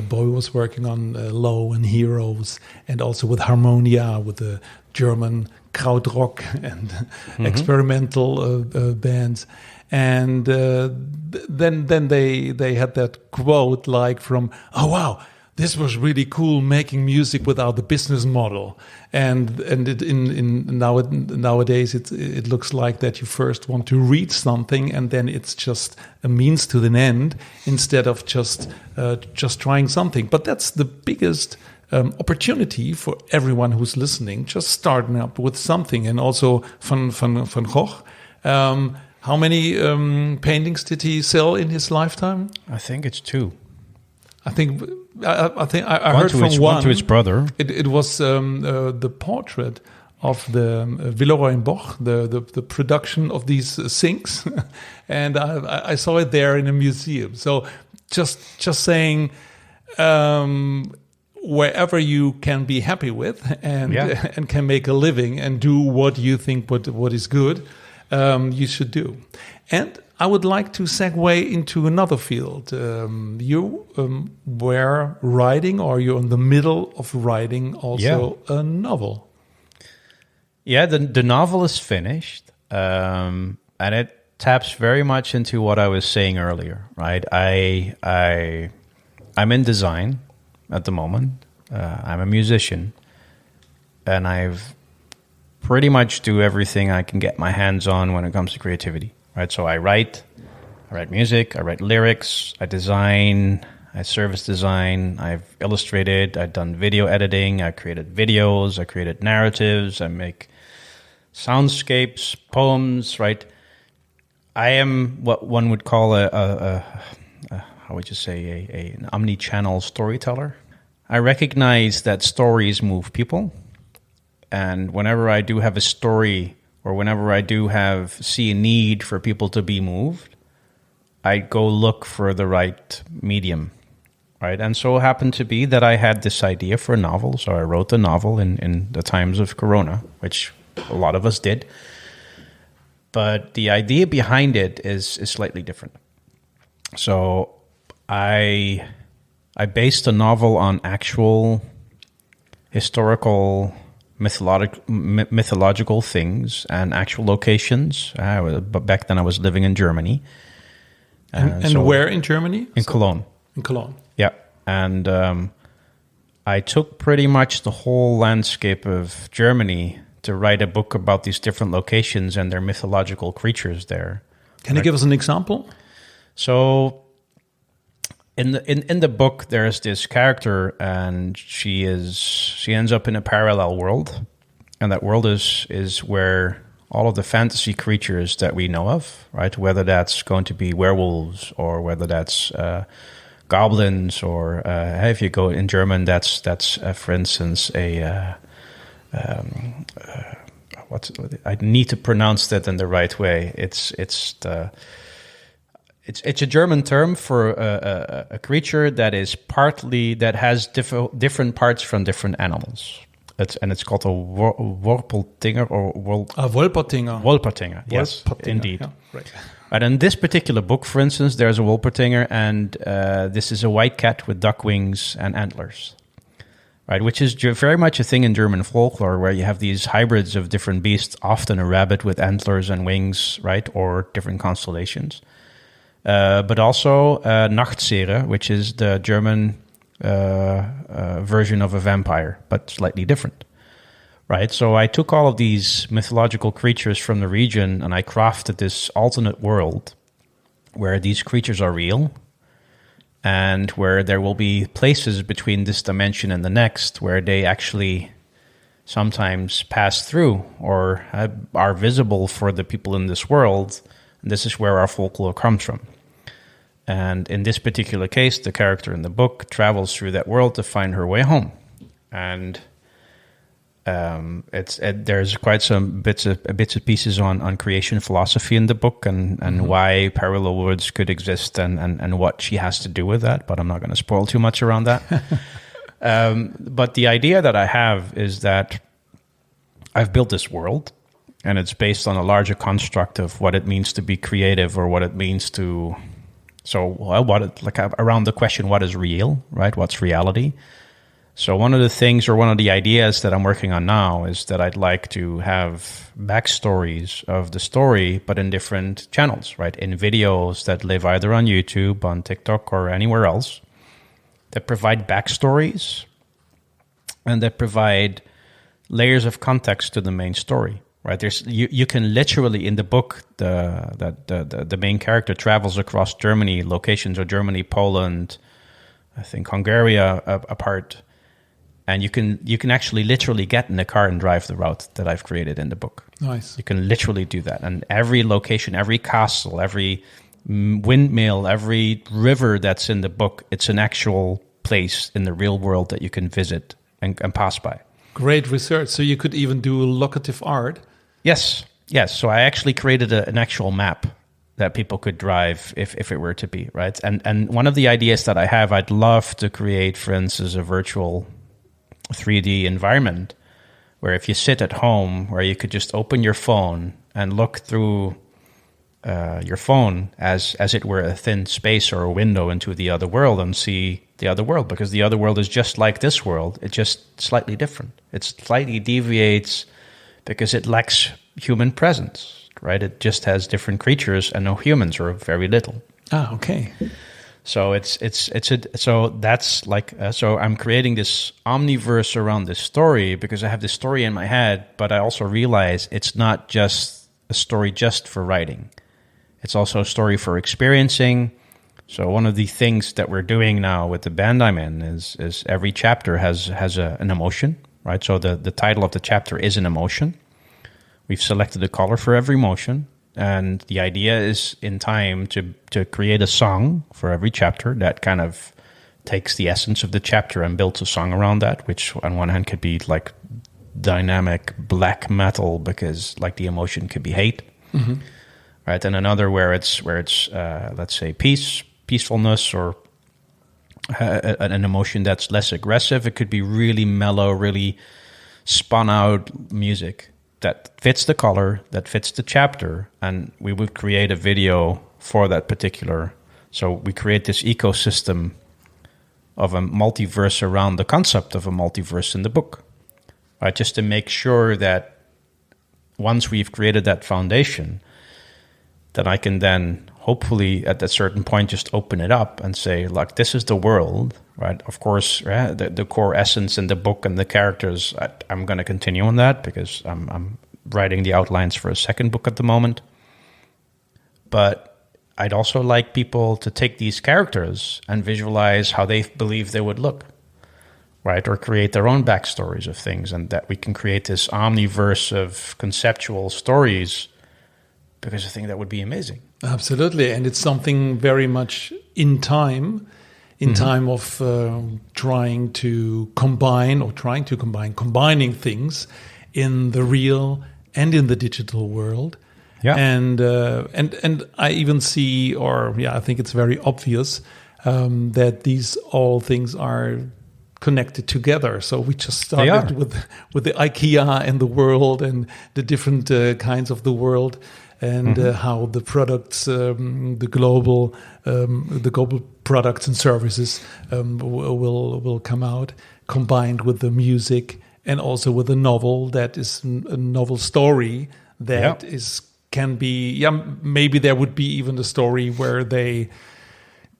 Bowie was working on Low and Heroes, and also with Harmonia, with the German krautrock and experimental bands. And then they had that quote like from, oh wow, this was really cool making music without the business model. And nowadays it looks like that you first want to read something and then it's just a means to an end instead of just trying something. But that's the biggest opportunity for everyone who's listening, just starting up with something. And also Van Gogh. How many paintings did he sell in his lifetime? I think it's 2. I think I heard from one to his brother. It was the portrait of the Villeroy-en-Boch, the production of these sinks, and I saw it there in a museum. So just saying, wherever you can be happy with and can make a living and do what you think what is good, you should do. And I would like to segue into another field. You were writing, or you're in the middle of writing also a novel. Yeah, the novel is finished, and it taps very much into what I was saying earlier, right? I'm in design at the moment. I'm a musician, and I've pretty much do everything I can get my hands on when it comes to creativity. Right, so I write music, I write lyrics, I design, I service design, I've illustrated, I've done video editing, I created videos, I created narratives, I make soundscapes, poems, right? I am what one would call a how would you say, an omnichannel storyteller. I recognize that stories move people. And whenever I do have a story or whenever I do see a need for people to be moved, I go look for the right medium, right? And so it happened to be that I had this idea for a novel. So I wrote a novel in the times of Corona, which a lot of us did. But the idea behind it is slightly different. So I based a novel on actual historical mythological things and actual locations. But back then I was living in Germany. And so where in Germany? In Cologne. In Cologne. Yeah. And I took pretty much the whole landscape of Germany to write a book about these different locations and their mythological creatures there. Can you give us an example? So in the book, there's this character, and she ends up in a parallel world, and that world is where all of the fantasy creatures that we know of, right? Whether that's going to be werewolves or whether that's goblins, or if you go in German, that's for instance I need to pronounce that in the right way. It's a German term for a creature that has different parts from different animals. It's called a Wolpertinger a Wolpertinger. Wolpertinger, yes, Wolpertinger, indeed. yeah, right. And in this particular book, for instance, there's a Wolpertinger, and this is a white cat with duck wings and antlers, right? Which is very much a thing in German folklore, where you have these hybrids of different beasts, often a rabbit with antlers and wings, right, or different constellations. But also Nachtseher, which is the German version of a vampire, but slightly different, right? So I took all of these mythological creatures from the region and I crafted this alternate world where these creatures are real and where there will be places between this dimension and the next where they actually sometimes pass through or are visible for the people in this world. And this is where our folklore comes from. And in this particular case, the character in the book travels through that world to find her way home. And there's quite some bits of pieces on creation philosophy in the book and why parallel worlds could exist and what she has to do with that. But I'm not going to spoil too much around that. But the idea that I have is that I've built this world, and it's based on a larger construct of what it means to be creative or what it means to... around the question, what is real, right? What's reality? So one of the things or one of the ideas that I'm working on now is that I'd like to have backstories of the story, but in different channels, right? In videos that live either on YouTube, on TikTok, or anywhere else, that provide backstories and that provide layers of context to the main story. Right, you can literally in the book the main character travels across Germany locations, or Germany, Poland, I think Hungary apart, and you can actually literally get in a car and drive the route that I've created in the book. Nice. You can literally do that, and every location, every castle, every windmill, every river that's in the book, it's an actual place in the real world that you can visit and pass by. Great research. So you could even do locative art. Yes. So I actually created an actual map that people could drive if it were to be, right? And one of the ideas that I have, I'd love to create, for instance, a virtual 3D environment where if you sit at home, where you could just open your phone and look through your phone as it were a thin space or a window into the other world and see the other world, because the other world is just like this world. It's just slightly different. It slightly deviates because it lacks human presence, right? It just has different creatures and no humans, or very little. Ah, okay. So so I'm creating this omniverse around this story because I have this story in my head, but I also realize it's not just a story just for writing. It's also a story for experiencing. So one of the things that we're doing now with the band I'm in is every chapter has an emotion, right? So the title of the chapter is an emotion. We've selected a color for every emotion, And the idea is in time to create a song for every chapter that kind of takes the essence of the chapter and builds a song around that, which on one hand could be like dynamic black metal because like the emotion could be hate, right? And another where it's let's say peacefulness, or an emotion that's less aggressive. It could be really mellow, really spun out music that fits the color, that fits the chapter, and we would create a video for that particular. So we create this ecosystem of a multiverse around the concept of a multiverse in the book, right? Just to make sure that once we've created that foundation, that I can then hopefully at a certain point just open it up and say, like, this is the world, right? Of course, the core essence in the book and the characters, I'm going to continue on that because I'm writing the outlines for a second book at the moment. But I'd also like people to take these characters and visualize how they believe they would look, right? Or create their own backstories of things, and that we can create this omniverse of conceptual stories, because I think that would be amazing. Absolutely. And it's something very much in time of combining things in the real and in the digital world. Yeah. And I even see, I think it's very obvious that these all things are connected together. So we just started with the IKEA and the world and the different kinds of the world, and how the products, the global products and services will come out, combined with the music and also with a novel that is a novel story that can be, maybe there would be even a story where they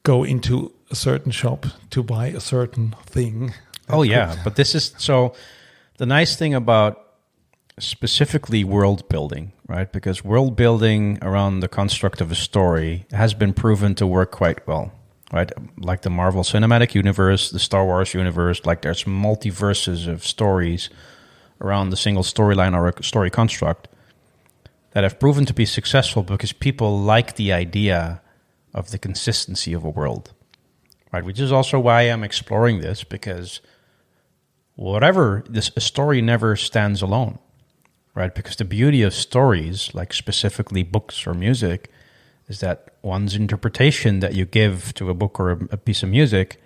go into a certain shop to buy a certain thing. Oh yeah, but this is, so the nice thing about specifically world building, right? Because world building around the construct of a story has been proven to work quite well, right? Like the Marvel Cinematic Universe, the Star Wars universe, like there's multiverses of stories around the single storyline or a story construct that have proven to be successful because people like the idea of the consistency of a world, right? Which is also why I'm exploring this, because a story never stands alone, right? Because the beauty of stories, like specifically books or music, is that one's interpretation that you give to a book or a piece of music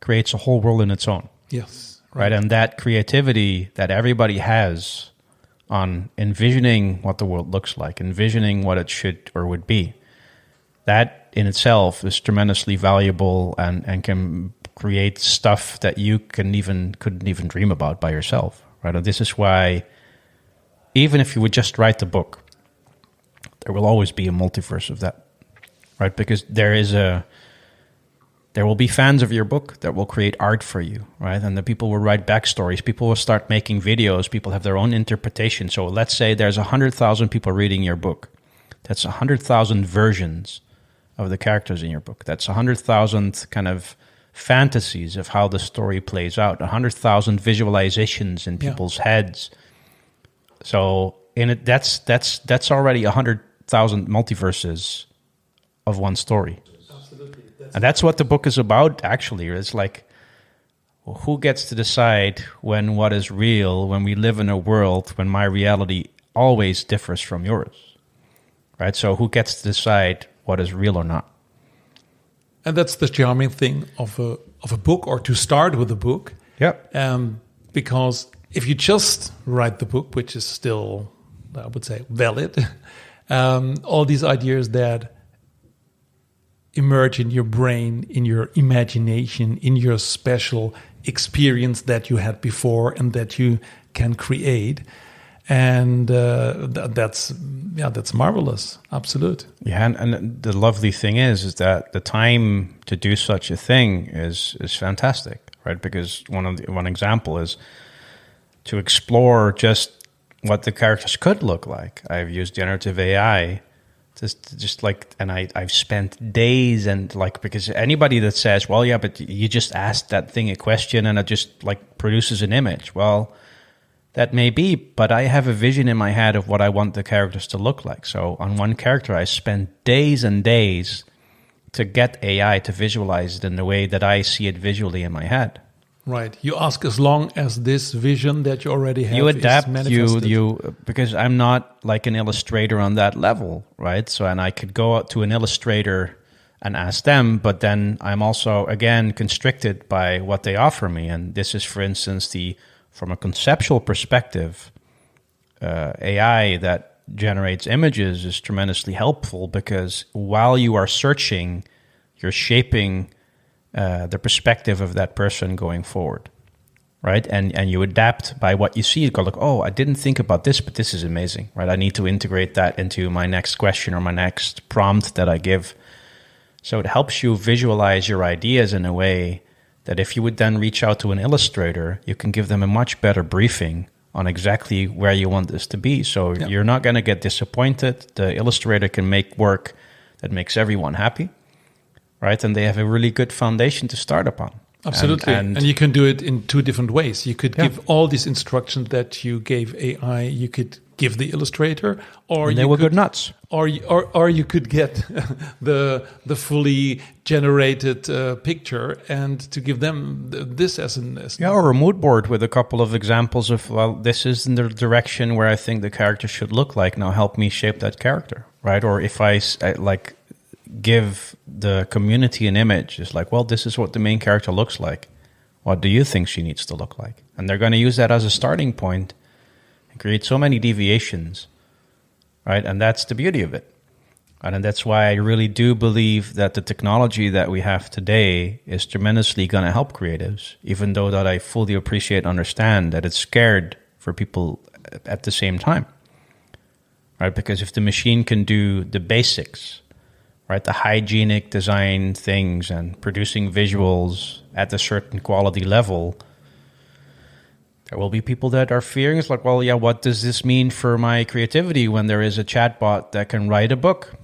creates a whole world in its own. Yes. Right. And that creativity that everybody has on envisioning what the world looks like, envisioning what it should or would be, that in itself is tremendously valuable and can create stuff that you couldn't even dream about by yourself, right? And this is why, even if you would just write the book, there will always be a multiverse of that, right? Because there will be fans of your book that will create art for you, right? And the people will write backstories. People will start making videos. People have their own interpretation. So let's say there's 100,000 people reading your book. That's 100,000 versions of the characters in your book. That's 100,000 kind of fantasies of how the story plays out. 100,000 visualizations in people's heads. So in it, that's already 100,000 multiverses of one story. Absolutely. And that's what the book is about, actually. It's like, well, who gets to decide when what is real, when we live in a world when my reality always differs from yours, right? So who gets to decide what is real or not? And that's the charming thing of a book, or to start with a book. Because if you just write the book, which is still, I would say, valid, all these ideas that emerge in your brain, in your imagination, in your special experience that you had before and that you can create. And that's marvelous. Absolute. Yeah, and the lovely thing is that the time to do such a thing is fantastic, right? Because one example is to explore just what the characters could look like. I've used generative AI just like, and I've spent days and like, because anybody that says, well, yeah, but you just asked that thing a question and it just like produces an image. Well, That may be, but I have a vision in my head of what I want the characters to look like. So on one character, I spend days and days to get AI to visualize it in the way that I see it visually in my head. Right. You ask as long as this vision that you already have You adapt, is manifested. because I'm not like an illustrator on that level, right? So, and I could go out to an illustrator and ask them, but then I'm also, again, constricted by what they offer me. And this is, for instance, from a conceptual perspective, AI that generates images is tremendously helpful because while you are searching, you're shaping the perspective of that person going forward, right? And you adapt by what you see. You go like, oh, I didn't think about this, but this is amazing, right? I need to integrate that into my next question or my next prompt that I give. So it helps you visualize your ideas in a way that if you would then reach out to an illustrator, you can give them a much better briefing on exactly where you want this to be. So you're not going to get disappointed. The illustrator can make work that makes everyone happy, right? And they have a really good foundation to start upon. Absolutely. And you can do it in two different ways. You could give all these instructions that you gave AI, you could give the illustrator, or they will go nuts. Or you could get the fully generated picture and to give them this as or a mood board with a couple of examples of, well, this is in the direction where I think the character should look like. Now help me shape that character, right? Or if I like give the community an image, it's like, well, this is what the main character looks like. What do you think she needs to look like? And they're going to use that as a starting point and create so many deviations, right? And that's the beauty of it. And that's why I really do believe that the technology that we have today is tremendously going to help creatives, even though that I fully appreciate and understand that it's scared for people at the same time, right? Because if the machine can do the basics, right, the hygienic design things and producing visuals at a certain quality level, there will be people that are fearing. It's like, well, yeah, what does this mean for my creativity when there is a chatbot that can write a book?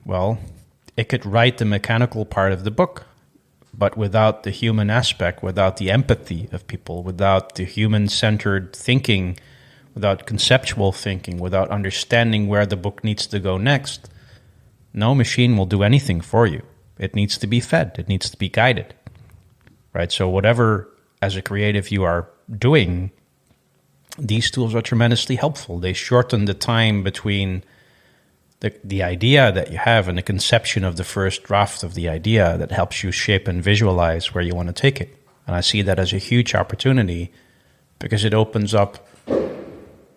Well, it could write the mechanical part of the book, but without the human aspect, without the empathy of people, without the human-centered thinking, without conceptual thinking, without understanding where the book needs to go next, no machine will do anything for you. It needs to be fed. It needs to be guided, right? So whatever, as a creative, you are doing, these tools are tremendously helpful. They shorten the time between the idea that you have and the conception of the first draft of the idea that helps you shape and visualize where you want to take it. And I see that as a huge opportunity because it opens up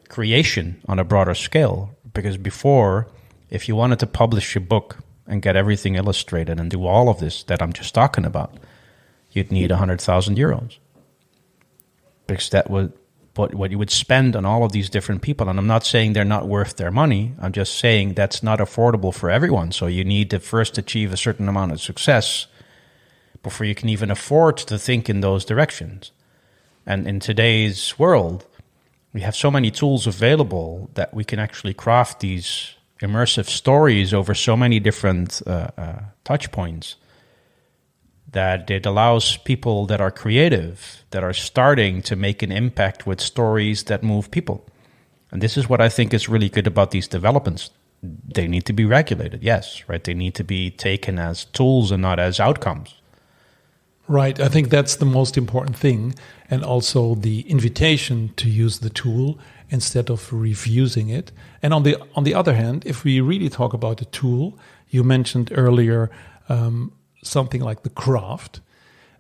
creation on a broader scale. Because before, if you wanted to publish a book and get everything illustrated and do all of this that I'm just talking about, you'd need 100,000 euros. Because that would what you would spend on all of these different people. And I'm not saying they're not worth their money. I'm just saying that's not affordable for everyone. So you need to first achieve a certain amount of success before you can even afford to think in those directions. And in today's world, we have so many tools available that we can actually craft these immersive stories over so many different touch points that it allows people that are creative, that are starting to make an impact with stories that move people. And this is what I think is really good about these developments. They need to be regulated, yes, right? They need to be taken as tools and not as outcomes. Right. I think that's the most important thing. And also the invitation to use the tool instead of refusing it. And on the other hand, if we really talk about a tool, you mentioned earlier something like the craft.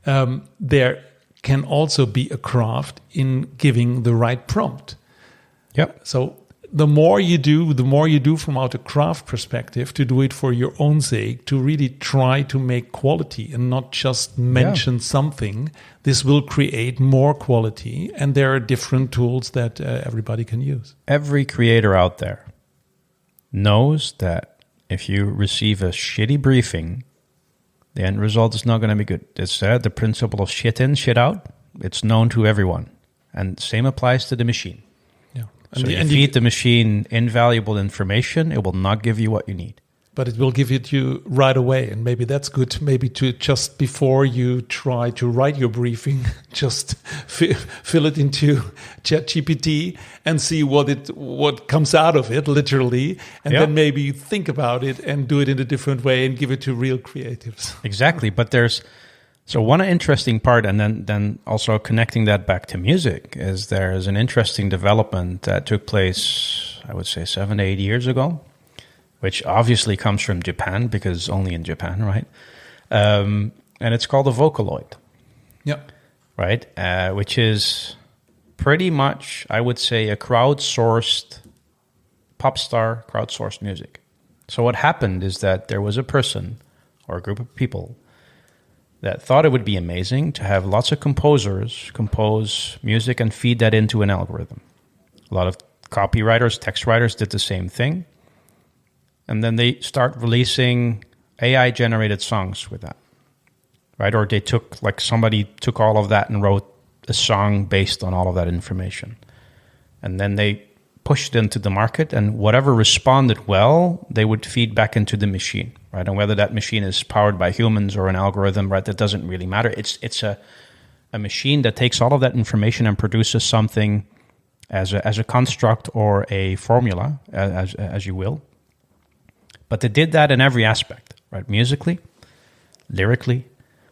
There can also be a craft in giving the right prompt. Yep. So the more you do from out a craft perspective, to do it for your own sake, to really try to make quality and not just mention something, this will create more quality. And there are different tools that everybody can use. Every creator out there knows that if you receive a shitty briefing, the end result is not going to be good. It's the principle of shit in, shit out. It's known to everyone. And same applies to the machine. Yeah. So you feed the machine invaluable information, it will not give you what you need. but it will give it to you right away. And maybe that's good, maybe to just before you try to write your briefing, just fill it into ChatGPT and see what comes out of it, literally. And then maybe think about it and do it in a different way and give it to real creatives. Exactly. But so one interesting part, and then also connecting that back to music, is there's an interesting development that took place, I would say 7 to 8 years ago, which obviously comes from Japan, because only in Japan, right? And it's called a Vocaloid. Yeah. Right? Which is pretty much, I would say, a crowdsourced pop star, crowdsourced music. So what happened is that there was a person or a group of people that thought it would be amazing to have lots of composers compose music and feed that into an algorithm. A lot of copywriters, text writers did the same thing. And then they start releasing AI-generated songs with that, right? Or somebody took all of that and wrote a song based on all of that information. And then they pushed it into the market, and whatever responded well, they would feed back into the machine, right? And whether that machine is powered by humans or an algorithm, right, that doesn't really matter. It's a machine that takes all of that information and produces something as a construct or a formula, as you will. But they did that in every aspect, right? Musically, lyrically,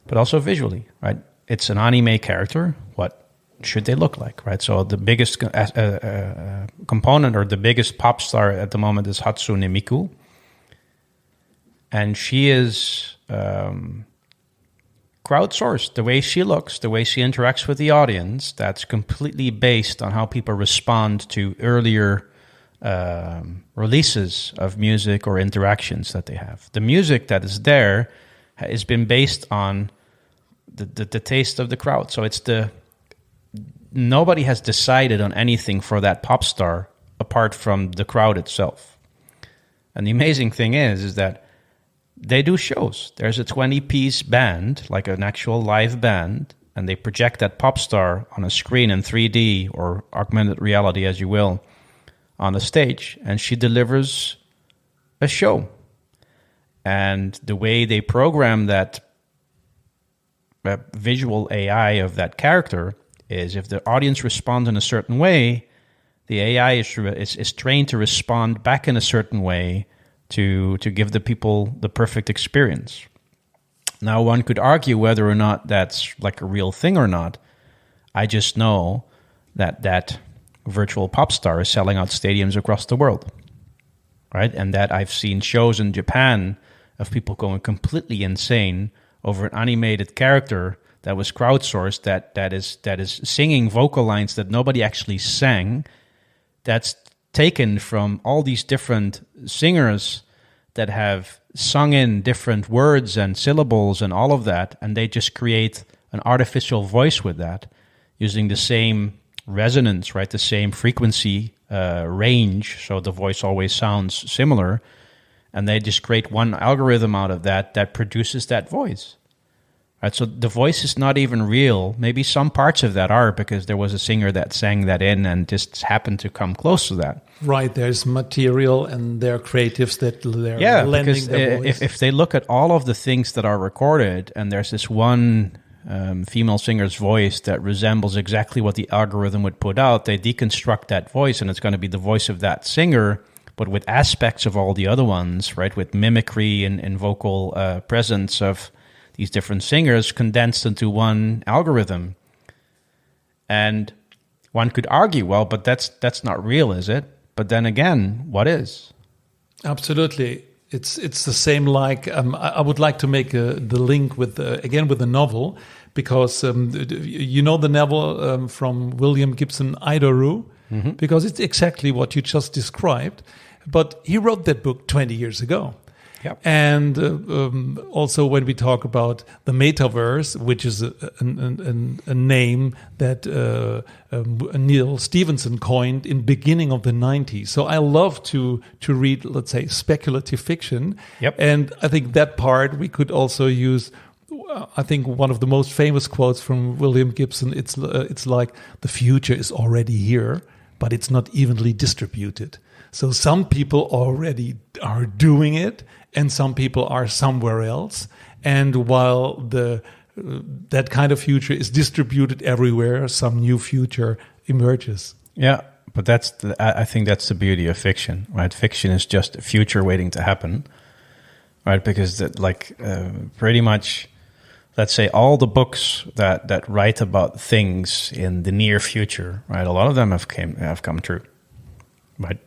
but also visually, right? It's an anime character. What should they look like, right? So the biggest component, or the biggest pop star at the moment, is Hatsune Miku. And she is crowdsourced. The way she looks, the way she interacts with the audience, that's completely based on how people respond to earlier releases of music or interactions that they have. The music that is there has been based on the taste of the crowd. So nobody has decided on anything for that pop star apart from the crowd itself. And the amazing thing is that they do shows. There's a 20-piece band, like an actual live band, and they project that pop star on a screen in 3D or augmented reality, as you will, on a stage, and she delivers a show. And the way they program that visual AI of that character is, if the audience responds in a certain way, the AI is trained to respond back in a certain way to give the people the perfect experience. Now, one could argue whether or not that's like a real thing or not. I just know that virtual pop star is selling out stadiums across the world, right? And that I've seen shows in Japan of people going completely insane over an animated character that was crowdsourced, that is singing vocal lines that nobody actually sang, that's taken from all these different singers that have sung in different words and syllables and all of that, and they just create an artificial voice with that, using the same resonance, right? The same frequency range, so the voice always sounds similar, and they just create one algorithm out of that produces that voice. Right, so the voice is not even real. Maybe some parts of that are, because there was a singer that sang that in and just happened to come close to that. Right, there's material and there are creatives that they're lending their voice. If they look at all of the things that are recorded, and there's this one female singer's voice that resembles exactly what the algorithm would put out, they deconstruct that voice, and it's going to be the voice of that singer, but with aspects of all the other ones, right? With mimicry and vocal presence of these different singers condensed into one algorithm. And one could argue, well, but that's not real, is it? But then again, what is? Absolutely. It's the same like, I would like to make the link with the novel, because you know the novel from William Gibson, Idaru, because it's exactly what you just described. But he wrote that book 20 years ago. Yep. And also when we talk about the metaverse, which is a name that Neil Stephenson coined in beginning of the 90s. So I love to read, let's say, speculative fiction. Yep. And I think that part we could also use. I think one of the most famous quotes from William Gibson, it's like, the future is already here, but it's not evenly distributed. So some people already are doing it, and some people are somewhere else. And while that kind of future is distributed everywhere, some new future emerges. Yeah, but I think that's the beauty of fiction, right? Fiction is just a future waiting to happen, right? Because pretty much, let's say all the books that write about things in the near future, right? A lot of them have come true, right?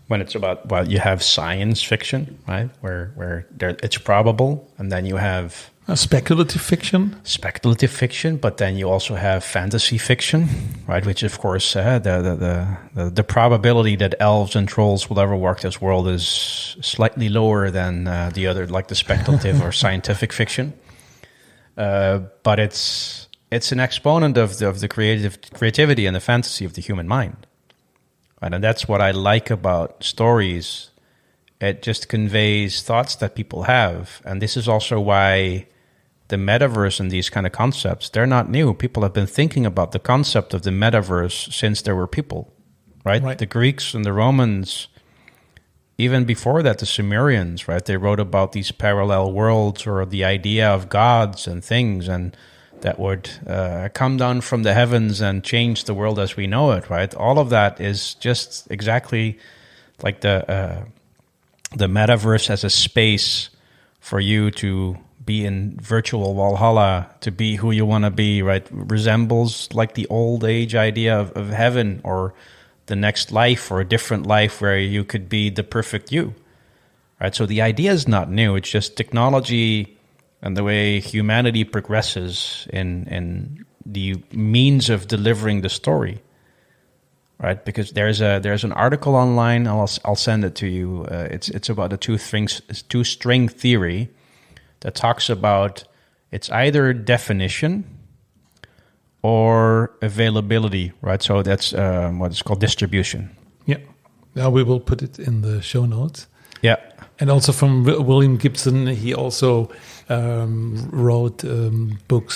When it's about, well, you have science fiction, right? Where it's probable, and then you have Speculative fiction, but then you also have fantasy fiction, right? Which, of course, the probability that elves and trolls will ever walk this world is slightly lower than the other, like the speculative or scientific fiction. But it's an exponent of the creativity and the fantasy of the human mind. Right? And that's what I like about stories. It just conveys thoughts that people have. And this is also why the metaverse and these kind of concepts, they're not new. People have been thinking about the concept of the metaverse since there were people, right? The Greeks and the Romans, even before that, the Sumerians, right? They wrote about these parallel worlds or the idea of gods and things, and that would come down from the heavens and change the world as we know it, right? All of that is just exactly like the metaverse as a space for you to be in virtual Valhalla, to be who you want to be, right? Resembles like the old age idea of heaven or the next life or a different life where you could be the perfect you, right? So the idea is not new. It's just technology and the way humanity progresses in the means of delivering the story, right? Because there's an article online. I'll send it to you. It's about the two-string theory that talks about it's either definition or availability, right? So that's what is called distribution. Yeah. Now we will put it in the show notes. Yeah. And also from William Gibson, he also wrote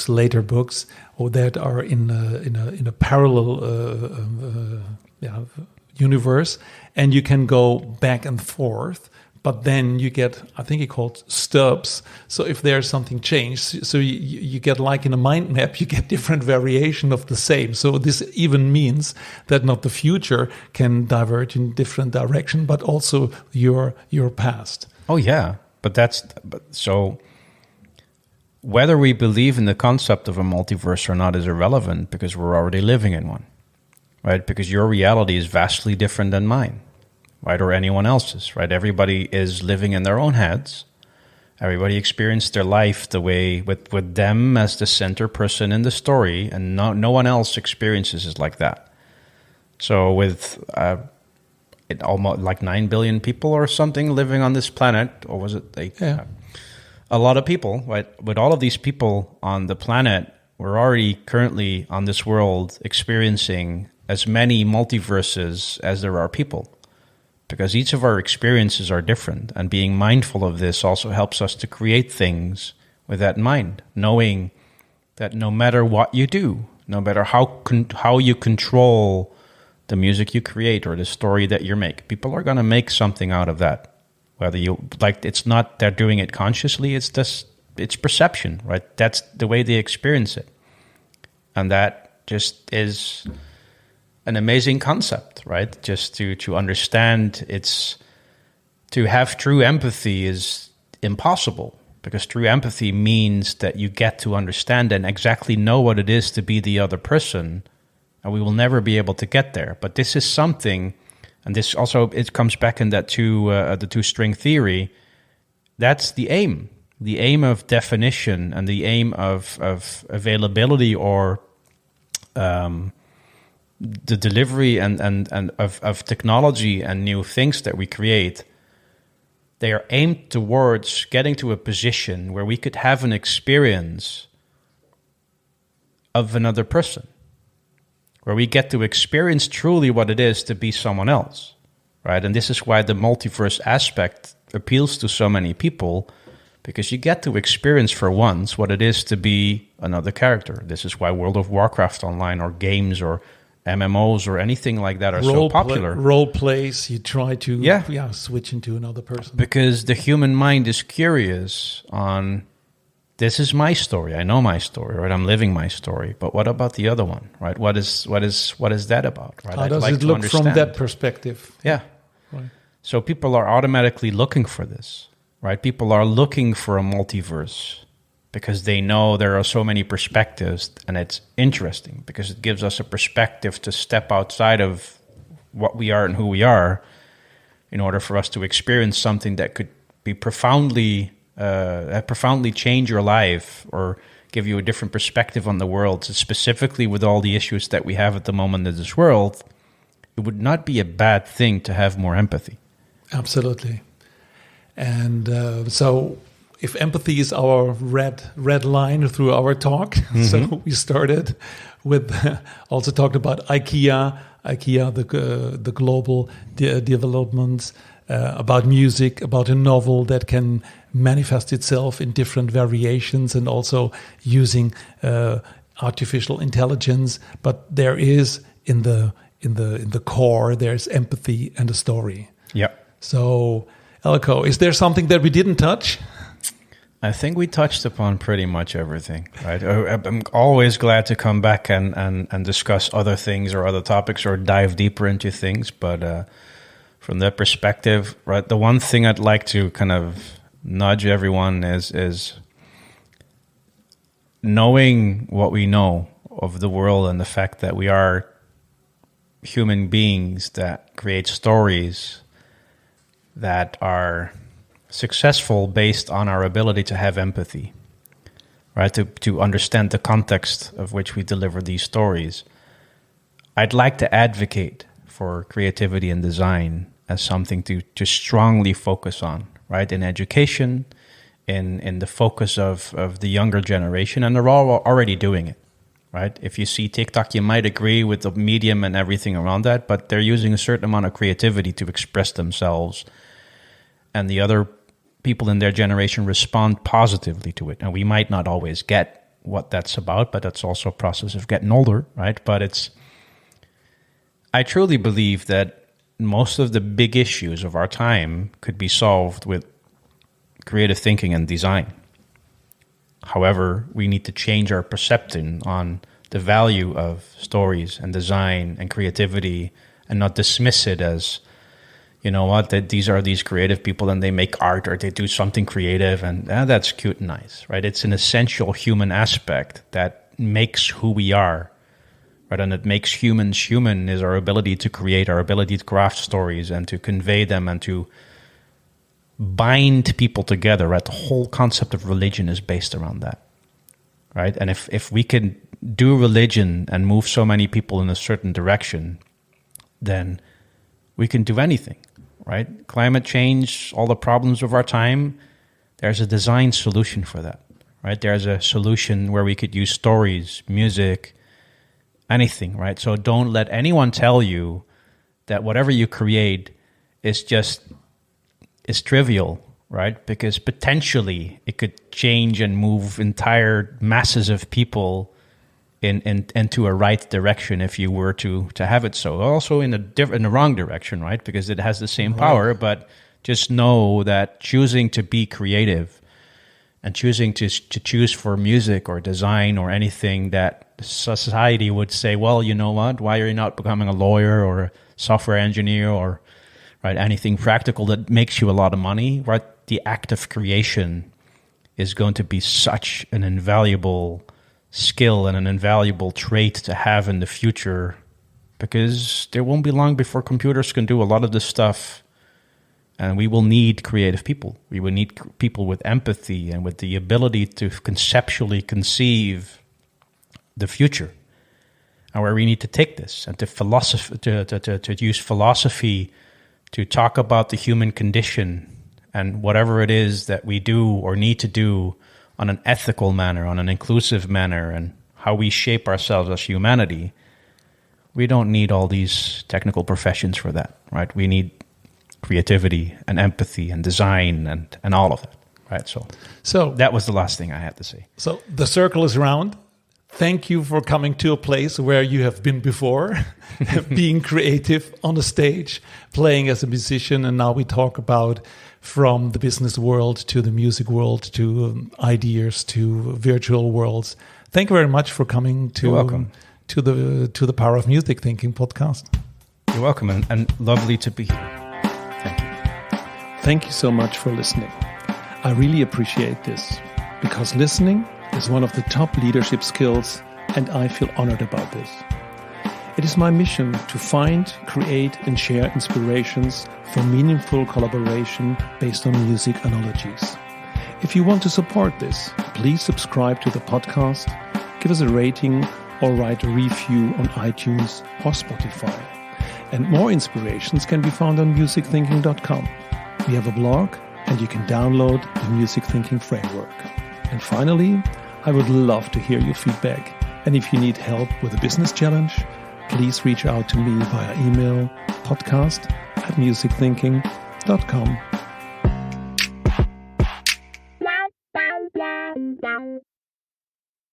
later books, that are in a parallel universe, and you can go back and forth. But then you get, I think he called stubs. So if there's something changed, so you get, like in a mind map, you get different variation of the same. So this even means that not the future can diverge in different direction, but also your past. Oh yeah, so whether we believe in the concept of a multiverse or not is irrelevant, because we're already living in one, right? Because your reality is vastly different than mine, right? Or anyone else's, right? Everybody is living in their own heads. Everybody experienced their life the way with them as the center person in the story, and no one else experiences it like that. So with almost like 9 billion people or something living on this planet, or was it a lot of people, right? With all of these people on the planet, we're already currently on this world experiencing as many multiverses as there are people, because each of our experiences are different, and being mindful of this also helps us to create things with that in mind, knowing that no matter what you do, no matter how you control the music you create or the story that you make, people are going to make something out of that. Whether you like, it's not they're doing it consciously, it's perception, right? That's the way they experience it. And that just is an amazing concept, right? Just to understand to have true empathy is impossible, because true empathy means that you get to understand and exactly know what it is to be the other person, and we will never be able to get there. But this is something, and this also, it comes back in that the two-string theory. That's the aim of definition, and the aim of availability, or the delivery and of technology and new things that we create. They are aimed towards getting to a position where we could have an experience of another person, where we get to experience truly what it is to be someone else, right? And this is why the multiverse aspect appeals to so many people, because you get to experience for once what it is to be another character. This is why World of Warcraft online, or games, or MMOs or anything like that are so popular. Role plays, you try to switch into another person. Because the human mind is curious on, this is my story. I know my story, right? I'm living my story. But what about the other one, right? What is that about, right? How does it look from that perspective? Yeah. Right. So people are automatically looking for this, right? People are looking for a multiverse because they know there are so many perspectives, and it's interesting because it gives us a perspective to step outside of what we are and who we are in order for us to experience something that could be profoundly change your life or give you a different perspective on the world. So specifically with all the issues that we have at the moment in this world, it would not be a bad thing to have more empathy. Absolutely. And so if empathy is our red line through our talk, so we started with also talked about IKEA, the global developments, about music, about a novel that can manifest itself in different variations, and also using artificial intelligence. But there is in the core, there's empathy and a story. Yeah. So, Eelko, is there something that we didn't touch? I think we touched upon pretty much everything, right? I'm always glad to come back and discuss other things or other topics or dive deeper into things. But from that perspective, right, the one thing I'd like to kind of nudge everyone is knowing what we know of the world and the fact that we are human beings that create stories that are successful based on our ability to have empathy, right? To understand the context of which we deliver these stories. I'd like to advocate for creativity and design as something to strongly focus on, right? In education, in the focus of the younger generation, and they're all already doing it, right? If you see TikTok, you might agree with the medium and everything around that, but they're using a certain amount of creativity to express themselves, and the other people in their generation respond positively to it. And we might not always get what that's about, but that's also a process of getting older, right? But I truly believe that most of the big issues of our time could be solved with creative thinking and design. However, we need to change our perception on the value of stories and design and creativity, and not dismiss it as, you know what, that these are these creative people and they make art or they do something creative and that's cute and nice, right? It's an essential human aspect that makes who we are, right? And it makes humans human is our ability to create, our ability to craft stories and to convey them and to bind people together, right? The whole concept of religion is based around that, right? And if we can do religion and move so many people in a certain direction, then we can do anything, right? Climate change, all the problems of our time, there's a design solution for that, right? There's a solution where we could use stories, music, anything, right? So don't let anyone tell you that whatever you create is trivial, right? Because potentially it could change and move entire masses of people into a right direction if you were to have it so. Also in the wrong direction, right? Because it has the same power, but just know that choosing to be creative and choosing to choose for music or design or anything that society would say, well, you know what, why are you not becoming a lawyer or a software engineer or right anything practical that makes you a lot of money, right? The act of creation is going to be such an invaluable skill and an invaluable trait to have in the future, because there won't be long before computers can do a lot of this stuff, and we will need creative people. We will need people with empathy and with the ability to conceptually conceive the future and where we need to take this, and to use philosophy to talk about the human condition and whatever it is that we do or need to do on an ethical manner, on an inclusive manner, and how we shape ourselves as humanity. We don't need all these technical professions for that, right? We need creativity and empathy and design and all of that, right? So that was the last thing I had to say. So the circle is round. thank you for coming to a place where you have been before, being creative on the stage, playing as a musician. And now we talk about from the business world to the music world to ideas to virtual worlds. Thank you very much for coming to the Power of Music Thinking podcast. You're welcome, and lovely to be here. Thank you. Thank you so much for listening. I really appreciate this because listening is one of the top leadership skills, and I feel honored about this. It is my mission to find, create, and share inspirations for meaningful collaboration based on music analogies. If you want to support this, please subscribe to the podcast, give us a rating, or write a review on iTunes or Spotify. And more inspirations can be found on musicthinking.com. We have a blog, and you can download the Music Thinking Framework. And finally, I would love to hear your feedback. And if you need help with a business challenge, please reach out to me via email podcast@musicthinking.com.